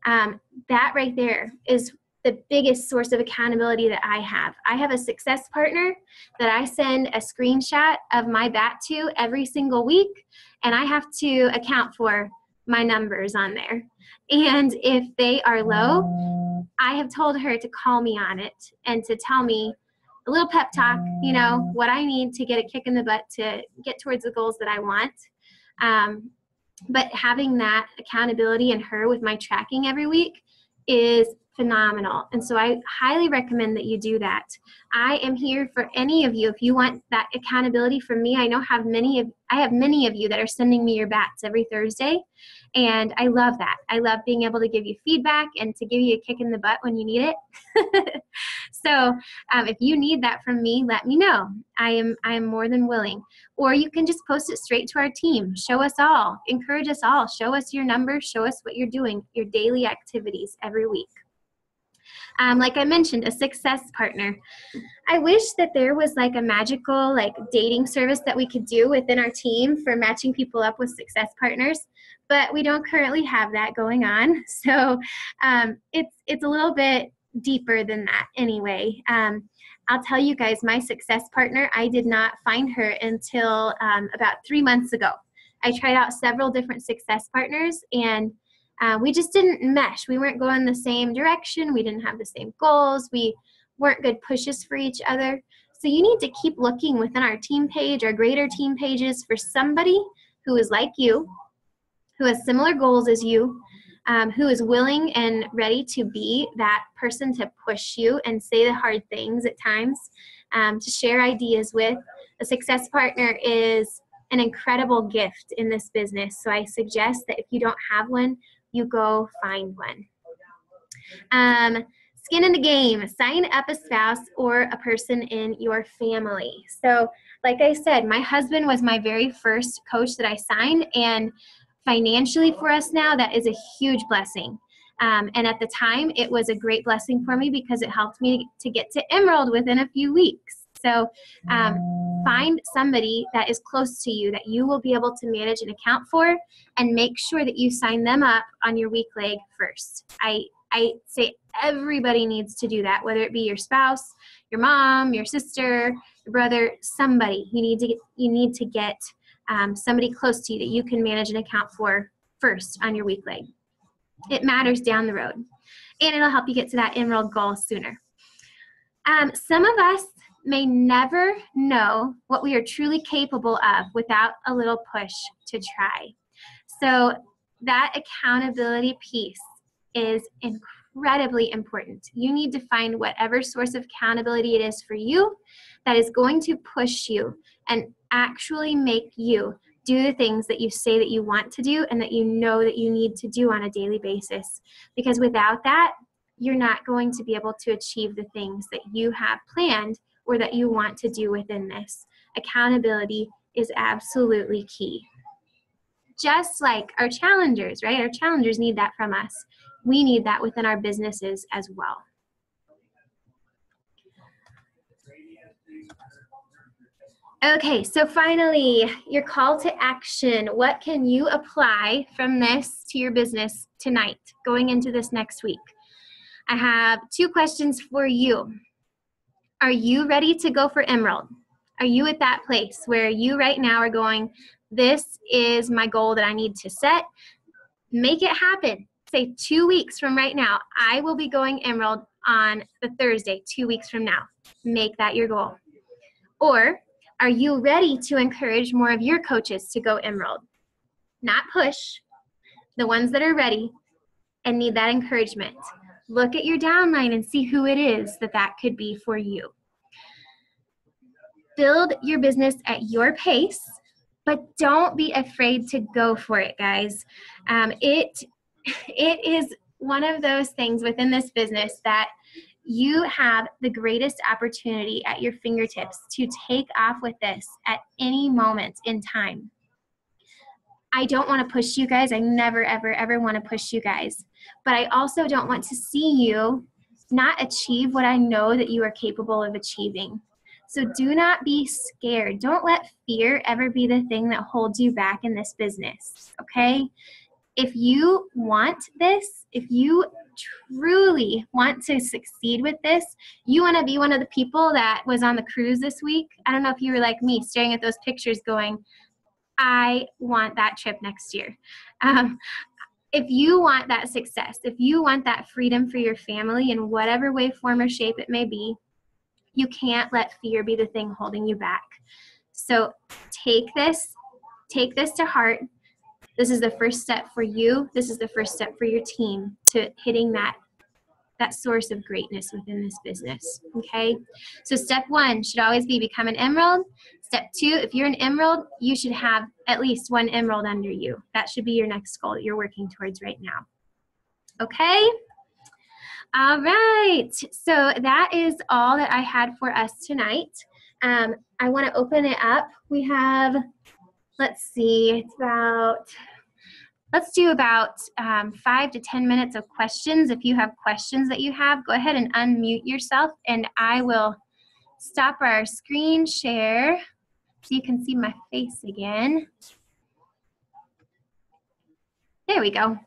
[SPEAKER 2] That right there is the biggest source of accountability that I have. I have a success partner that I send a screenshot of my BAT to every single week, and I have to account for my numbers on there. And if they are low, I have told her to call me on it and to tell me a little pep talk, you know, what I need to get a kick in the butt to get towards the goals that I want. But having that accountability and her with my tracking every week is phenomenal. And so I highly recommend that you do that. I am here for any of you. If you want that accountability from me, I know I have many of you that are sending me your BATs every Thursday. And I love that. I love being able to give you feedback and to give you a kick in the butt when you need it. So if you need that from me, let me know. I am more than willing. Or you can just post it straight to our team. Show us all. Encourage us all. Show us your numbers. Show us what you're doing, your daily activities every week. Like I mentioned, a success partner. I wish that there was like a magical dating service that we could do within our team for matching people up with success partners, but we don't currently have that going on. So it's a little bit deeper than that anyway. I'll tell you guys, my success partner, I did not find her until about 3 months ago. I tried out several different success partners, and we just didn't mesh. We weren't going the same direction. We didn't have the same goals. We weren't good pushes for each other. So you need to keep looking within our team page, our greater team pages, for somebody who is like you, who has similar goals as you, who is willing and ready to be that person to push you and say the hard things at times, to share ideas with. A success partner is an incredible gift in this business. So I suggest that if you don't have one, you go find one. Skin in the game, sign up a spouse or a person in your family. So like I said, my husband was my very first coach that I signed, and financially for us now, that is a huge blessing. And at the time, it was a great blessing for me because it helped me to get to Emerald within a few weeks. So find somebody that is close to you that you will be able to manage an account for, and make sure that you sign them up on your weak leg first. I say everybody needs to do that, whether it be your spouse, your mom, your sister, your brother, somebody. You need to get somebody close to you that you can manage an account for first on your weak leg. It matters down the road, and it'll help you get to that Emerald goal sooner. Some of us may never know what we are truly capable of without a little push to try. So that accountability piece is incredibly important. You need to find whatever source of accountability it is for you that is going to push you and actually make you do the things that you say that you want to do and that you know that you need to do on a daily basis. Because without that, you're not going to be able to achieve the things that you have planned or that you want to do within this. Accountability is absolutely key. Just like our challengers, right? Our challengers need that from us. We need that within our businesses as well. Okay, so finally, your call to action. What can you apply from this to your business tonight, going into this next week? I have 2 questions for you. Are you ready to go for Emerald? Are you at that place where you right now are going, this is my goal that I need to set? Make it happen. Say 2 weeks from right now, I will be going Emerald on the Thursday, 2 weeks from now. Make that your goal. Or are you ready to encourage more of your coaches to go Emerald? Not push, the ones that are ready and need that encouragement. Look at your downline and see who it is that could be for you. Build your business at your pace, but don't be afraid to go for it, guys. It is one of those things within this business that you have the greatest opportunity at your fingertips to take off with this at any moment in time. I don't want to push you guys. I never, ever, ever want to push you guys. But I also don't want to see you not achieve what I know that you are capable of achieving. So do not be scared. Don't let fear ever be the thing that holds you back in this business, okay? If you want this, if you truly want to succeed with this, you want to be one of the people that was on the cruise this week. I don't know if you were like me, staring at those pictures going, I want that trip next year. If you want that success, if you want that freedom for your family in whatever way, form, or shape it may be, you can't let fear be the thing holding you back. So take this to heart. This is the first step for you. This is the first step for your team to hitting that source of greatness within this business, okay? So step 1 should always be become an Emerald. Step 2, if you're an Emerald, you should have at least 1 Emerald under you. That should be your next goal that you're working towards right now, okay? All right, so that is all that I had for us tonight. I want to open it up. We have, let's see, let's do about 5 to 10 minutes of questions. If you have questions that you have, go ahead and unmute yourself, and I will stop our screen share so you can see my face again. There we go.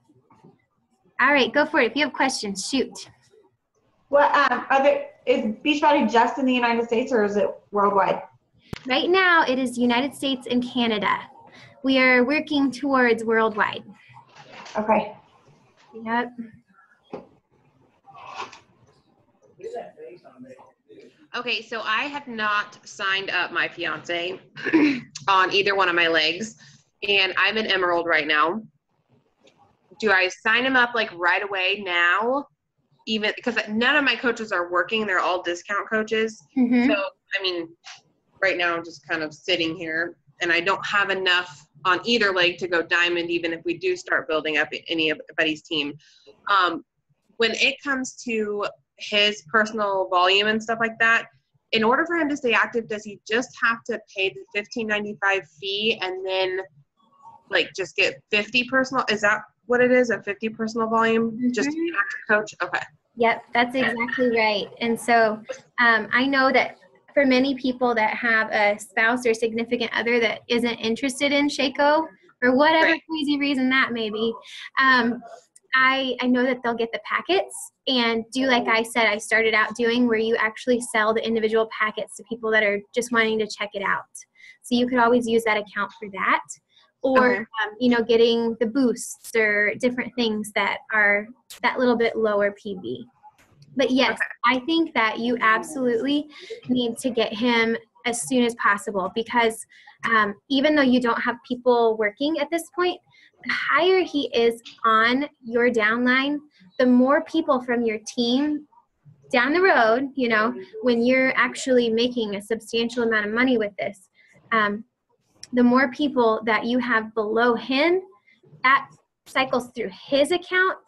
[SPEAKER 2] All right, go for it. If you have questions, shoot.
[SPEAKER 6] Well, is Beachbody just in the United States, or is it worldwide?
[SPEAKER 2] Right now, it is United States and Canada. We are working towards worldwide.
[SPEAKER 6] Okay.
[SPEAKER 2] Yep.
[SPEAKER 3] Okay, so I have not signed up my fiance on either one of my legs, and I'm an Emerald right now. Do I sign him up like right away now? Even because none of my coaches are working, they're all discount coaches.
[SPEAKER 2] Mm-hmm.
[SPEAKER 3] So, I mean, right now I'm just kind of sitting here, and I don't have enough on either leg to go diamond, even if we do start building up anybody's team. When it comes to his personal volume and stuff like that, in order for him to stay active, does he just have to pay the $15.95 fee and then like just get 50 personal? Is that what it is? A 50 personal volume just to be an active coach? Okay.
[SPEAKER 2] Yep, that's exactly right. And so I know that for many people that have a spouse or significant other that isn't interested in Shaco, for whatever
[SPEAKER 3] Right.
[SPEAKER 2] crazy reason that may be, I know that they'll get the packets and do like I said I started out doing, where you actually sell the individual packets to people that are just wanting to check it out. So you could always use that account for that. Or,
[SPEAKER 3] Okay.
[SPEAKER 2] you know, getting the boosts or different things that are that little bit lower PV. But yes, I think that you absolutely need to get him as soon as possible, because even though you don't have people working at this point, the higher he is on your downline, the more people from your team down the road, you know, when you're actually making a substantial amount of money with this, the more people that you have below him, that cycles through his account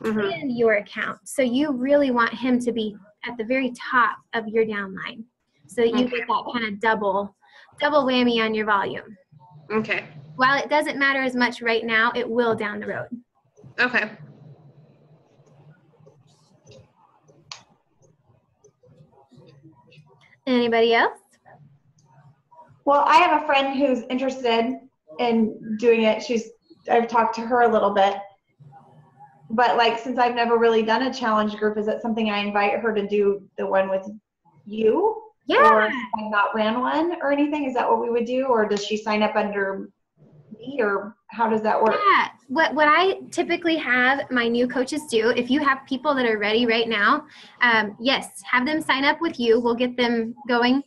[SPEAKER 3] Mhm.
[SPEAKER 2] and your account. So you really want him to be at the very top of your downline, so that you get that kind of double whammy on your volume.
[SPEAKER 3] Okay.
[SPEAKER 2] While it doesn't matter as much right now, it will down the road.
[SPEAKER 3] Okay.
[SPEAKER 2] Anybody else?
[SPEAKER 6] Well, I have a friend who's interested in doing it. I've talked to her a little bit. But like, since I've never really done a challenge group, is it something I invite her to do the one with you?
[SPEAKER 2] Yeah.
[SPEAKER 6] Or if I've not ran one or anything, is that what we would do? Or does she sign up under me, or how does that work?
[SPEAKER 2] Yeah, what I typically have my new coaches do, if you have people that are ready right now, yes, have them sign up with you. We'll get them going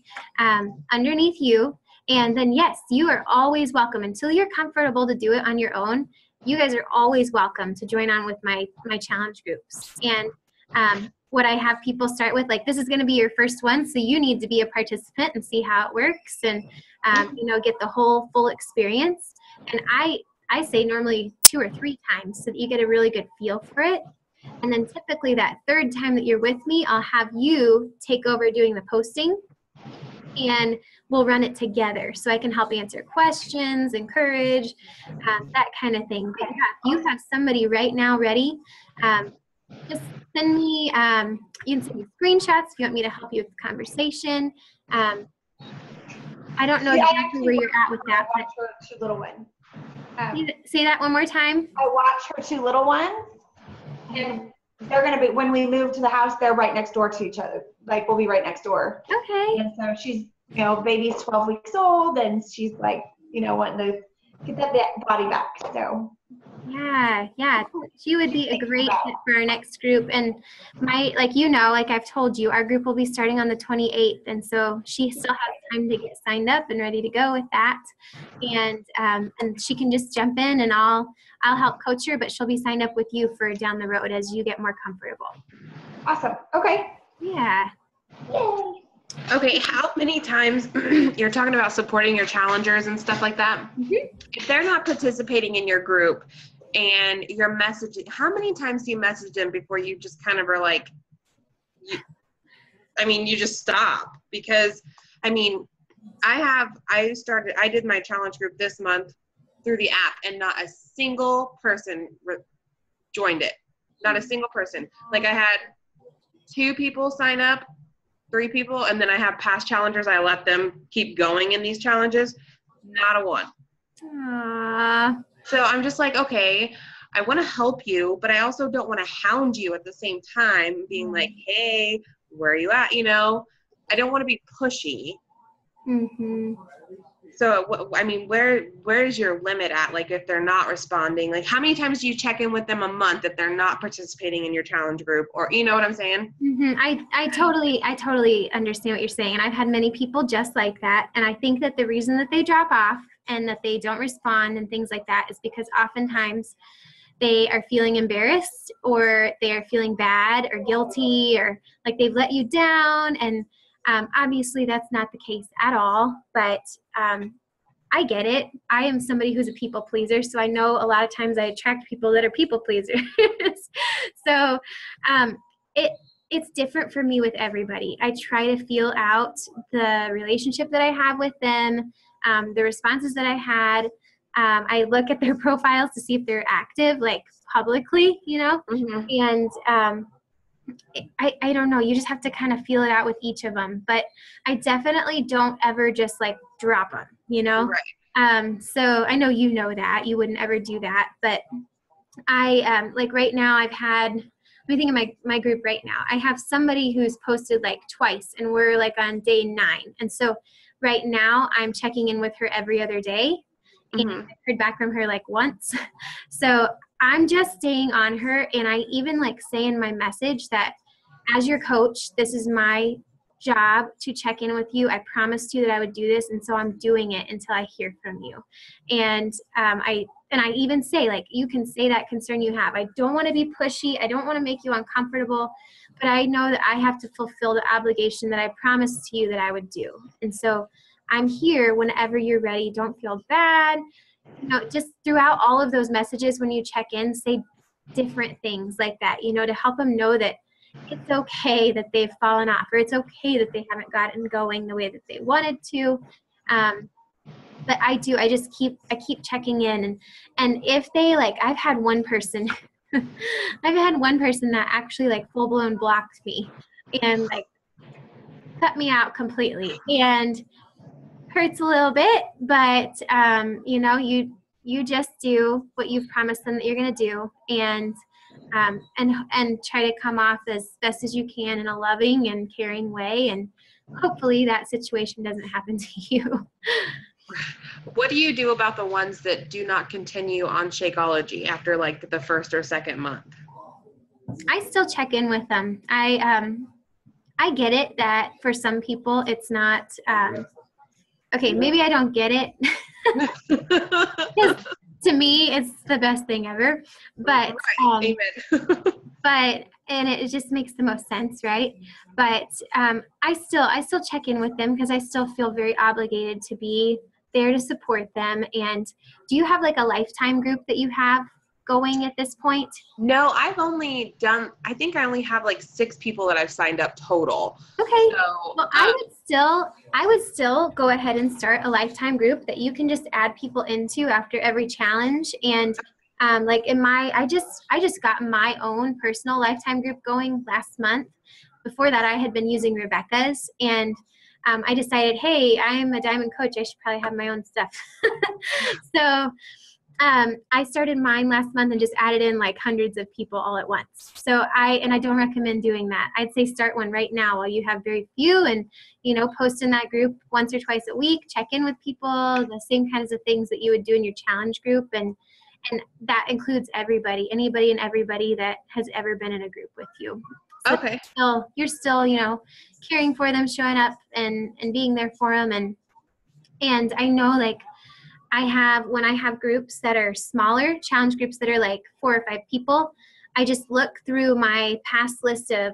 [SPEAKER 2] underneath you. And then, yes, you are always welcome until you're comfortable to do it on your own. You guys are always welcome to join on with my challenge groups. And what I have people start with, like, this is going to be your first one, so you need to be a participant and see how it works, and you know, get the whole full experience. And I say normally 2 or 3 times, so that you get a really good feel for it. And then typically that third time that you're with me, I'll have you take over doing the posting, and we'll run it together, so I can help answer questions, encourage, that kind of thing. But yeah, if you have somebody right now ready, just send me, you can send me screenshots if you want me to help you with the conversation. I don't know
[SPEAKER 6] Yeah, I
[SPEAKER 2] exactly
[SPEAKER 6] actually
[SPEAKER 2] where you're at with that,
[SPEAKER 6] watch her 2 little ones.
[SPEAKER 2] say that one more time.
[SPEAKER 6] I watch her 2 little ones, and they're going to be, when we move to the house, they're right next door to each other. Like, we'll be right next door.
[SPEAKER 2] Okay.
[SPEAKER 6] And so she's, you know, baby's 12 weeks old, and she's like, you know, wanting to get that body back. So
[SPEAKER 2] Yeah, she would be a great fit for our next group. And like, you know, like I've told you, our group will be starting on the 28th, and so she still has time to get signed up and ready to go with that. And she can just jump in, and I'll help coach her, but she'll be signed up with you for down the road as you get more comfortable.
[SPEAKER 6] awesome. Okay.
[SPEAKER 2] Yeah.
[SPEAKER 6] Yay.
[SPEAKER 3] Okay, how many times you're talking about supporting your challengers and stuff like that?
[SPEAKER 2] Mhm.
[SPEAKER 3] If they're not participating in your group and you're messaging, how many times do you message them before you just kind of are like, you just stop? Because, I did my challenge group this month through the app, and not a single person joined it. Not a single person. Like, I had 2 people sign up, 3 people, and then I have past challengers. I let them keep going in these challenges. Not a one.
[SPEAKER 2] Aww.
[SPEAKER 3] So I'm just like, okay, I want to help you, but I also don't want to hound you at the same time, being like, hey, where are you at? You know, I don't want to be pushy.
[SPEAKER 2] Mm-hmm.
[SPEAKER 3] So, where is your limit at? Like, if they're not responding, like, how many times do you check in with them a month if they're not participating in your challenge group? Or, you know what I'm saying?
[SPEAKER 2] Mm-hmm. I totally understand what you're saying. And I've had many people just like that. And I think that the reason that they drop off and that they don't respond and things like that is because oftentimes they are feeling embarrassed, or they are feeling bad or guilty, or like they've let you down. And obviously that's not the case at all, but I get it. I am somebody who's a people pleaser, so I know a lot of times I attract people that are people pleasers. So it's different for me with everybody. I try to feel out the relationship that I have with them, the responses that I had. I look at their profiles to see if they're active, like publicly, you know, and I don't know. You just have to kind of feel it out with each of them. But I definitely don't ever just like drop them, you know.
[SPEAKER 3] Right.
[SPEAKER 2] So I know you know that. You wouldn't ever do that. But I like right now I've had, let me think of my group right now. I have somebody who's posted like twice, and we're like on day 9. And so right now I'm checking in with her every other day. And I've heard back from her like once. So I'm just staying on her, and I even like say in my message that as your coach, this is my job to check in with you. I promised you that I would do this, and so I'm doing it until I hear from you. And I even say, like, you can say that concern you have. I don't want to be pushy. I don't want to make you uncomfortable, but I know that I have to fulfill the obligation that I promised to you that I would do. And so I'm here whenever you're ready. Don't feel bad. You know, just throughout all of those messages, when you check in, say different things like that, you know, to help them know that it's okay that they've fallen off, or it's okay that they haven't gotten going the way that they wanted to. But I keep checking in, and if they like, I've had one person that actually like full blown blocked me and like cut me out completely, and hurts a little bit, but you know, you just do what you've promised them that you're going to do, and try to come off as best as you can in a loving and caring way, and hopefully that situation doesn't happen to you.
[SPEAKER 3] What do you do about the ones that do not continue on Shakeology after like the first or second month?
[SPEAKER 2] I still check in with them. I get it that for some people it's not okay, maybe I don't get it. To me, it's the best thing ever. But
[SPEAKER 3] Amen.
[SPEAKER 2] and it just makes the most sense, right? But I still check in with them because I still feel very obligated to be there to support them. And do you have like a lifetime group that you have going at this point?
[SPEAKER 3] No, I think I only have like 6 people that I've signed up total.
[SPEAKER 2] Okay.
[SPEAKER 3] So,
[SPEAKER 2] well, I would still go ahead and start a lifetime group that you can just add people into after every challenge. And like I just got my own personal lifetime group going last month. Before that, I had been using Rebecca's, and I decided, hey, I'm a diamond coach. I should probably have my own stuff. So I started mine last month and just added in like hundreds of people all at once. So I don't recommend doing that. I'd say start one right now while you have very few, and, you know, post in that group once or twice a week, check in with people, the same kinds of things that you would do in your challenge group. And that includes everybody, anybody and everybody that has ever been in a group with you. So
[SPEAKER 3] okay.
[SPEAKER 2] You're still, you know, caring for them, showing up and being there for them. And I know, like, when I have groups that are smaller, challenge groups that are like 4 or 5 people, I just look through my past list of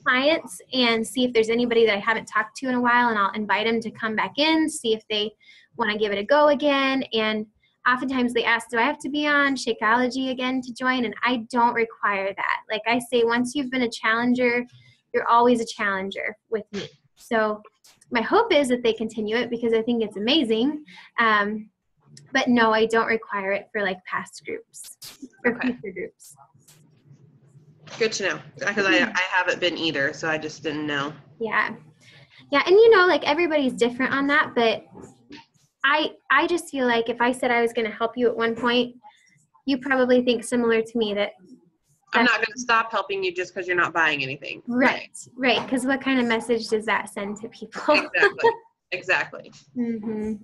[SPEAKER 2] clients and see if there's anybody that I haven't talked to in a while, and I'll invite them to come back in, see if they want to give it a go again. And oftentimes they ask, do I have to be on Shakeology again to join? And I don't require that. Like I say, once you've been a challenger, you're always a challenger with me. So my hope is that they continue it because I think it's amazing. But no, I don't require it for like past groups or future groups.
[SPEAKER 3] Good to know, because I haven't been either, so I just didn't know.
[SPEAKER 2] Yeah. Yeah, and you know, like everybody's different on that, but I just feel like if I said I was going to help you at one point, you probably think similar to me that
[SPEAKER 3] I'm not going to stop helping you just because you're not buying anything.
[SPEAKER 2] Right. Because what kind of message does that send to people?
[SPEAKER 3] Exactly.
[SPEAKER 2] Mm-hmm.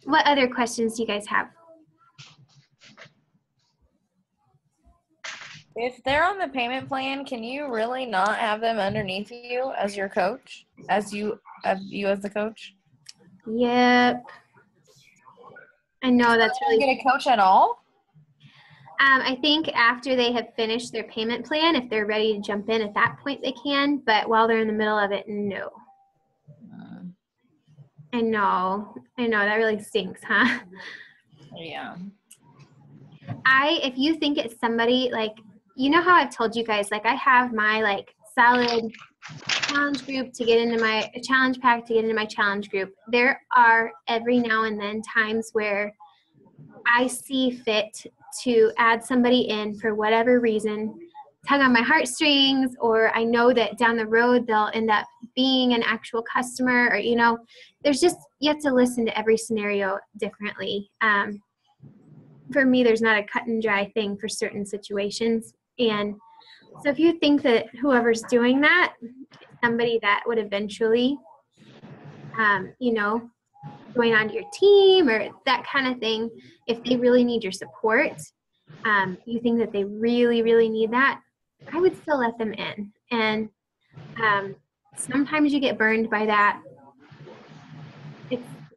[SPEAKER 2] What other questions do you guys have?
[SPEAKER 7] If they're on the payment plan, can you really not have them underneath you as your coach, as you as the coach?
[SPEAKER 2] Yep. I know that's really.
[SPEAKER 7] Get a coach at all?
[SPEAKER 2] I think after they have finished their payment plan, if they're ready to jump in at that point, they can. But while they're in the middle of it, no. I know. That really stinks, huh?
[SPEAKER 7] Yeah.
[SPEAKER 2] If you think it's somebody like, you know how I've told you guys, like I have my like solid challenge group to get into my a challenge pack to get into my challenge group. There are every now and then times where I see fit to add somebody in for whatever reason, tug on my heartstrings, or I know that down the road they'll end up being an actual customer, or, you know, there's just, you have to listen to every scenario differently. For me, there's not a cut and dry thing for certain situations. And so if you think that whoever's doing that, somebody that would eventually, you know, join on your team or that kind of thing, if they really need your support, you think that they really, really need that, I would still let them in. And sometimes you get burned by that.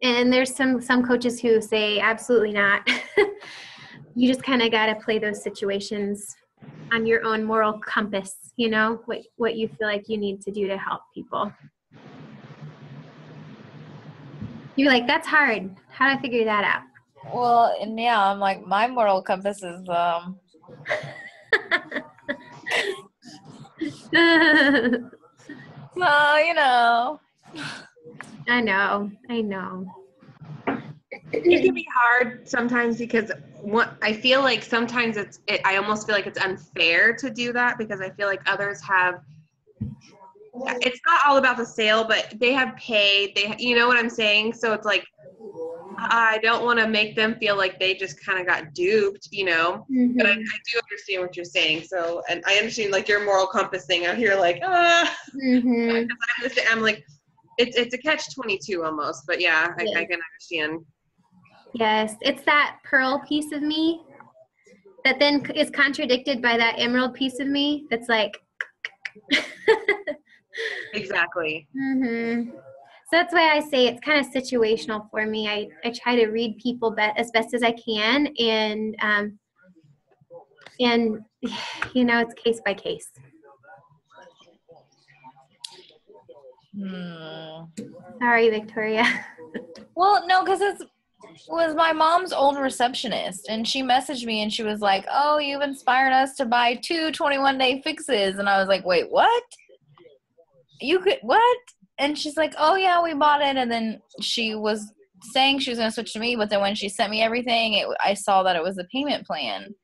[SPEAKER 2] And there's some coaches who say, absolutely not. You just kind of got to play those situations on your own moral compass, you know, what you feel like you need to do to help people. You're like, that's hard. How do I figure that out?
[SPEAKER 7] Well, and yeah, I'm like, my moral compass is, well, you know.
[SPEAKER 2] I know.
[SPEAKER 3] It can be hard sometimes because I feel like sometimes I almost feel like it's unfair to do that because I feel like others have, it's not all about the sale, but they have paid, you know what I'm saying? So it's like, I don't want to make them feel like they just kind of got duped, you know, but I do understand what you're saying. So, and I understand like your moral compass thing out here, like, because I'm like, it's a catch-22 almost, but yeah, I can understand.
[SPEAKER 2] Yes, it's that pearl piece of me that then is contradicted by that emerald piece of me that's like.
[SPEAKER 3] Exactly.
[SPEAKER 2] So that's why I say it's kind of situational for me. I try to read people as best as I can, and you know, it's case by case. Sorry, Victoria.
[SPEAKER 7] Well, no, because it was my mom's old receptionist, and she messaged me, and she was like, oh, you've inspired us to buy 2 21-day fixes. And I was like, wait, what? You could, what? And she's like, oh, yeah, we bought it. And then she was saying she was going to switch to me, but then when she sent me everything, I saw that it was a payment plan.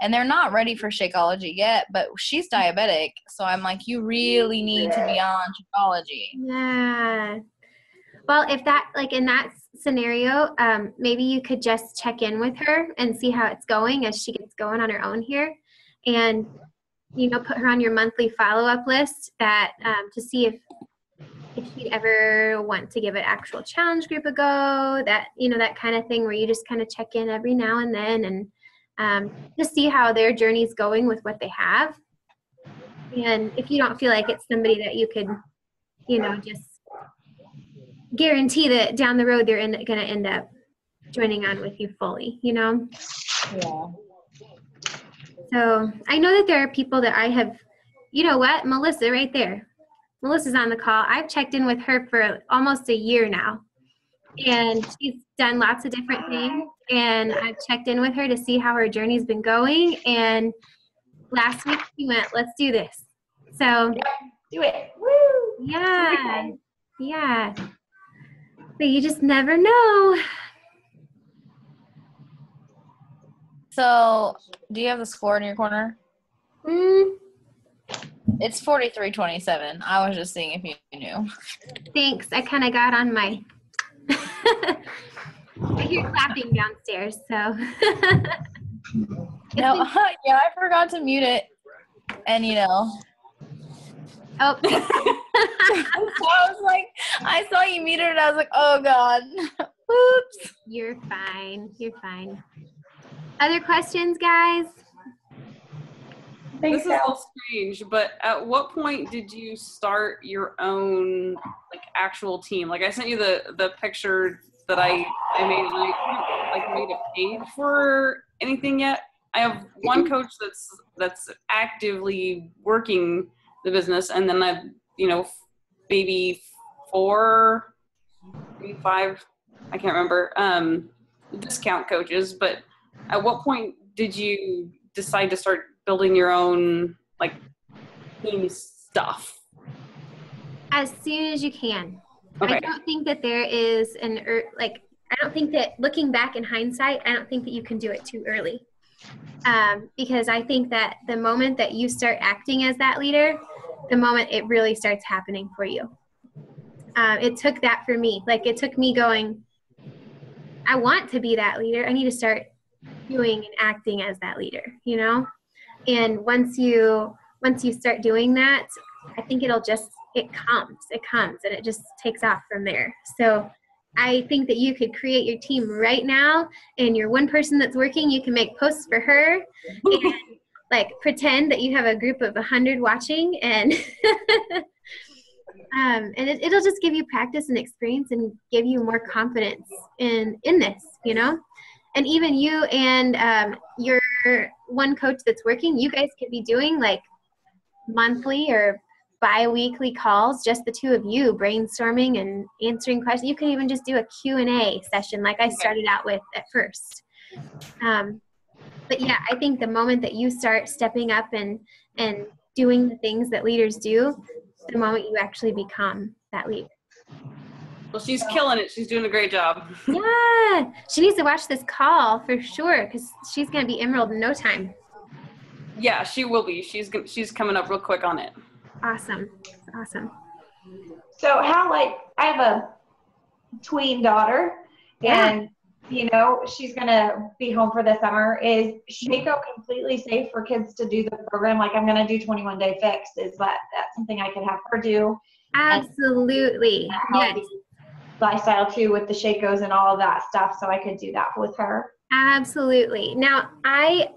[SPEAKER 7] And they're not ready for Shakeology yet, but she's diabetic. So I'm like, you really need to be on Shakeology.
[SPEAKER 2] Yeah. Well, if that, like in that scenario, maybe you could just check in with her and see how it's going as she gets going on her own here. And, you know, put her on your monthly follow-up list that to see if she'd ever want to give an actual challenge group a go, that, you know, that kind of thing where you just kind of check in every now and then and just see how their journey's going with what they have. And if you don't feel like it's somebody that you could, you know, just guarantee that down the road they're going to end up joining on with you fully, you know?
[SPEAKER 7] Yeah.
[SPEAKER 2] So I know that there are people that I have, you know what, Melissa right there. Melissa's on the call. I've checked in with her for almost a year now. And she's done lots of different things. And I've checked in with her to see how her journey's been going. And last week she went, let's do this. So
[SPEAKER 6] Do it. Woo!
[SPEAKER 2] yeah. Yeah. But you just never know.
[SPEAKER 7] So, do you have the score in your corner? It's 43-27. I was just seeing if you knew.
[SPEAKER 2] Thanks. I kind of got on my. I hear clapping downstairs, so.
[SPEAKER 7] No, yeah, I forgot to mute it. And, you know.
[SPEAKER 2] Oh.
[SPEAKER 7] So I was like, I saw you muted and I was like, oh, God. Oops.
[SPEAKER 2] You're fine. You're fine. Other questions, guys?
[SPEAKER 4] This is a little strange, but at what point did you start your own like actual team? Like I sent you the picture that I made, and I haven't like made a page for anything yet. I have one coach that's actively working the business, and then I've, you know, maybe 4, maybe 5, I can't remember, discount coaches. But at what point did you decide to start building your own like teams stuff?
[SPEAKER 2] As soon as you can.
[SPEAKER 4] Okay.
[SPEAKER 2] I don't think that there is I don't think that looking back in hindsight, I don't think that you can do it too early. Because I think that the moment that you start acting as that leader, the moment it really starts happening for you. It took that for me. Like, it took me going, I want to be that leader. I need to start doing and acting as that leader, you know? And once you start doing that, I think it comes and it just takes off from there. So I think that you could create your team right now, and your one person that's working, you can make posts for her and like pretend that you have a group of 100 watching, and and it'll just give you practice and experience and give you more confidence in this, you know? And even you and your one coach that's working, you guys could be doing like monthly or bi-weekly calls, just the two of you brainstorming and answering questions. You can even just do a Q&A session like I started out with at first. But yeah, I think the moment that you start stepping up and doing the things that leaders do, the moment you actually become that leader.
[SPEAKER 4] Well, she's killing it. She's doing a great job.
[SPEAKER 2] Yeah, she needs to watch this call for sure, because she's going to be Emerald in no time.
[SPEAKER 4] Yeah, she will be. She's coming up real quick on it.
[SPEAKER 2] Awesome.
[SPEAKER 6] So how, like, I have a tween daughter, and you know, she's gonna be home for the summer. Is Shaco completely safe for kids to do the program? Like, I'm gonna do 21 Day Fix. Is that something I could have her do?
[SPEAKER 2] Absolutely. Yes.
[SPEAKER 6] Lifestyle too, with the Shacos and all of that stuff, so I could do that with her.
[SPEAKER 2] Absolutely. Now, I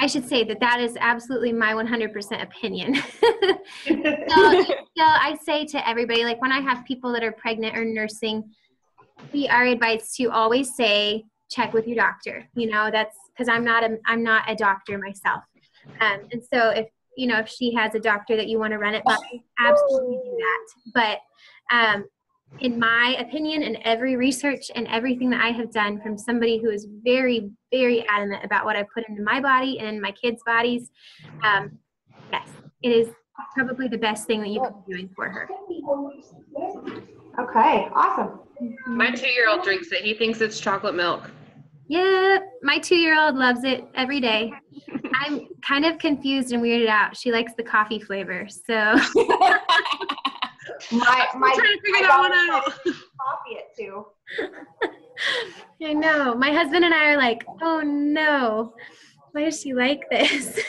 [SPEAKER 2] should say that is absolutely my 100% opinion. So I say to everybody, like, when I have people that are pregnant or nursing, we are advised to always say, check with your doctor. You know, that's because I'm not a doctor myself. And so if she has a doctor that you want to run it by, absolutely do that. But in my opinion, and every research and everything that I have done from somebody who is very, very adamant about what I put into my body and my kids' bodies, yes, it is probably the best thing that you can be doing for her.
[SPEAKER 6] Okay, awesome.
[SPEAKER 3] My 2-year-old drinks it. He thinks it's chocolate milk.
[SPEAKER 2] Yeah, my 2-year-old loves it every day. I'm kind of confused and weirded out. She likes the coffee flavor, so.
[SPEAKER 6] My
[SPEAKER 3] trying to figure that one out.
[SPEAKER 6] Coffee it too.
[SPEAKER 2] I know. My husband and I are like, oh no, why does she like this?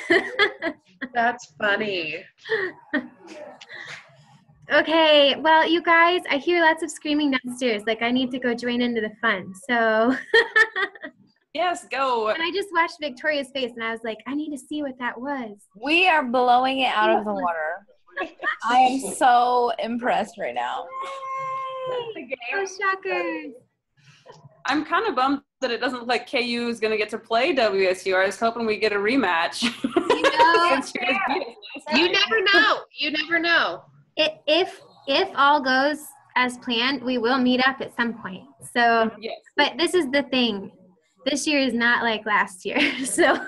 [SPEAKER 3] That's funny.
[SPEAKER 2] Okay, well, you guys, I hear lots of screaming downstairs. Like, I need to go join into the fun. So.
[SPEAKER 4] Yes, go.
[SPEAKER 2] And I just watched Victoria's face, and I was like, I need to see what that was.
[SPEAKER 7] We are blowing it out of the water. I am so impressed right now.
[SPEAKER 2] Oh, shockers.
[SPEAKER 4] I'm kind of bummed that it doesn't look like KU is going to get to play WSU. I was hoping we get a rematch.
[SPEAKER 3] You never know. You never know.
[SPEAKER 2] If all goes as planned, we will meet up at some point. So,
[SPEAKER 4] yes.
[SPEAKER 2] But this is the thing. This year is not like last year. So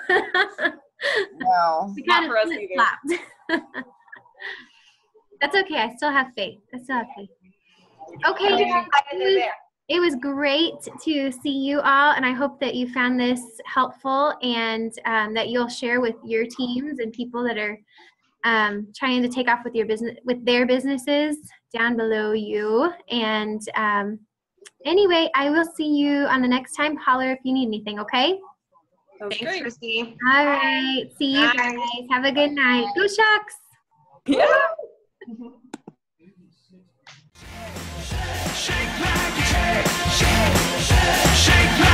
[SPEAKER 7] No.
[SPEAKER 2] we kind
[SPEAKER 4] Not for
[SPEAKER 2] of
[SPEAKER 4] us either.
[SPEAKER 2] flip-flopped. That's okay. I still have faith. Okay. It was great to see you all, and I hope that you found this helpful, and that you'll share with your teams and people that are trying to take off with their businesses down below you. And anyway, I will see you on the next time. Holler if you need anything, okay?
[SPEAKER 4] That's
[SPEAKER 3] Thanks,
[SPEAKER 4] great.
[SPEAKER 3] Christy.
[SPEAKER 2] All right. See you
[SPEAKER 3] Bye.
[SPEAKER 2] guys. Have a good night. Go Shucks!
[SPEAKER 4] Yeah.
[SPEAKER 1] Shake like a shake, shake, shake, shake like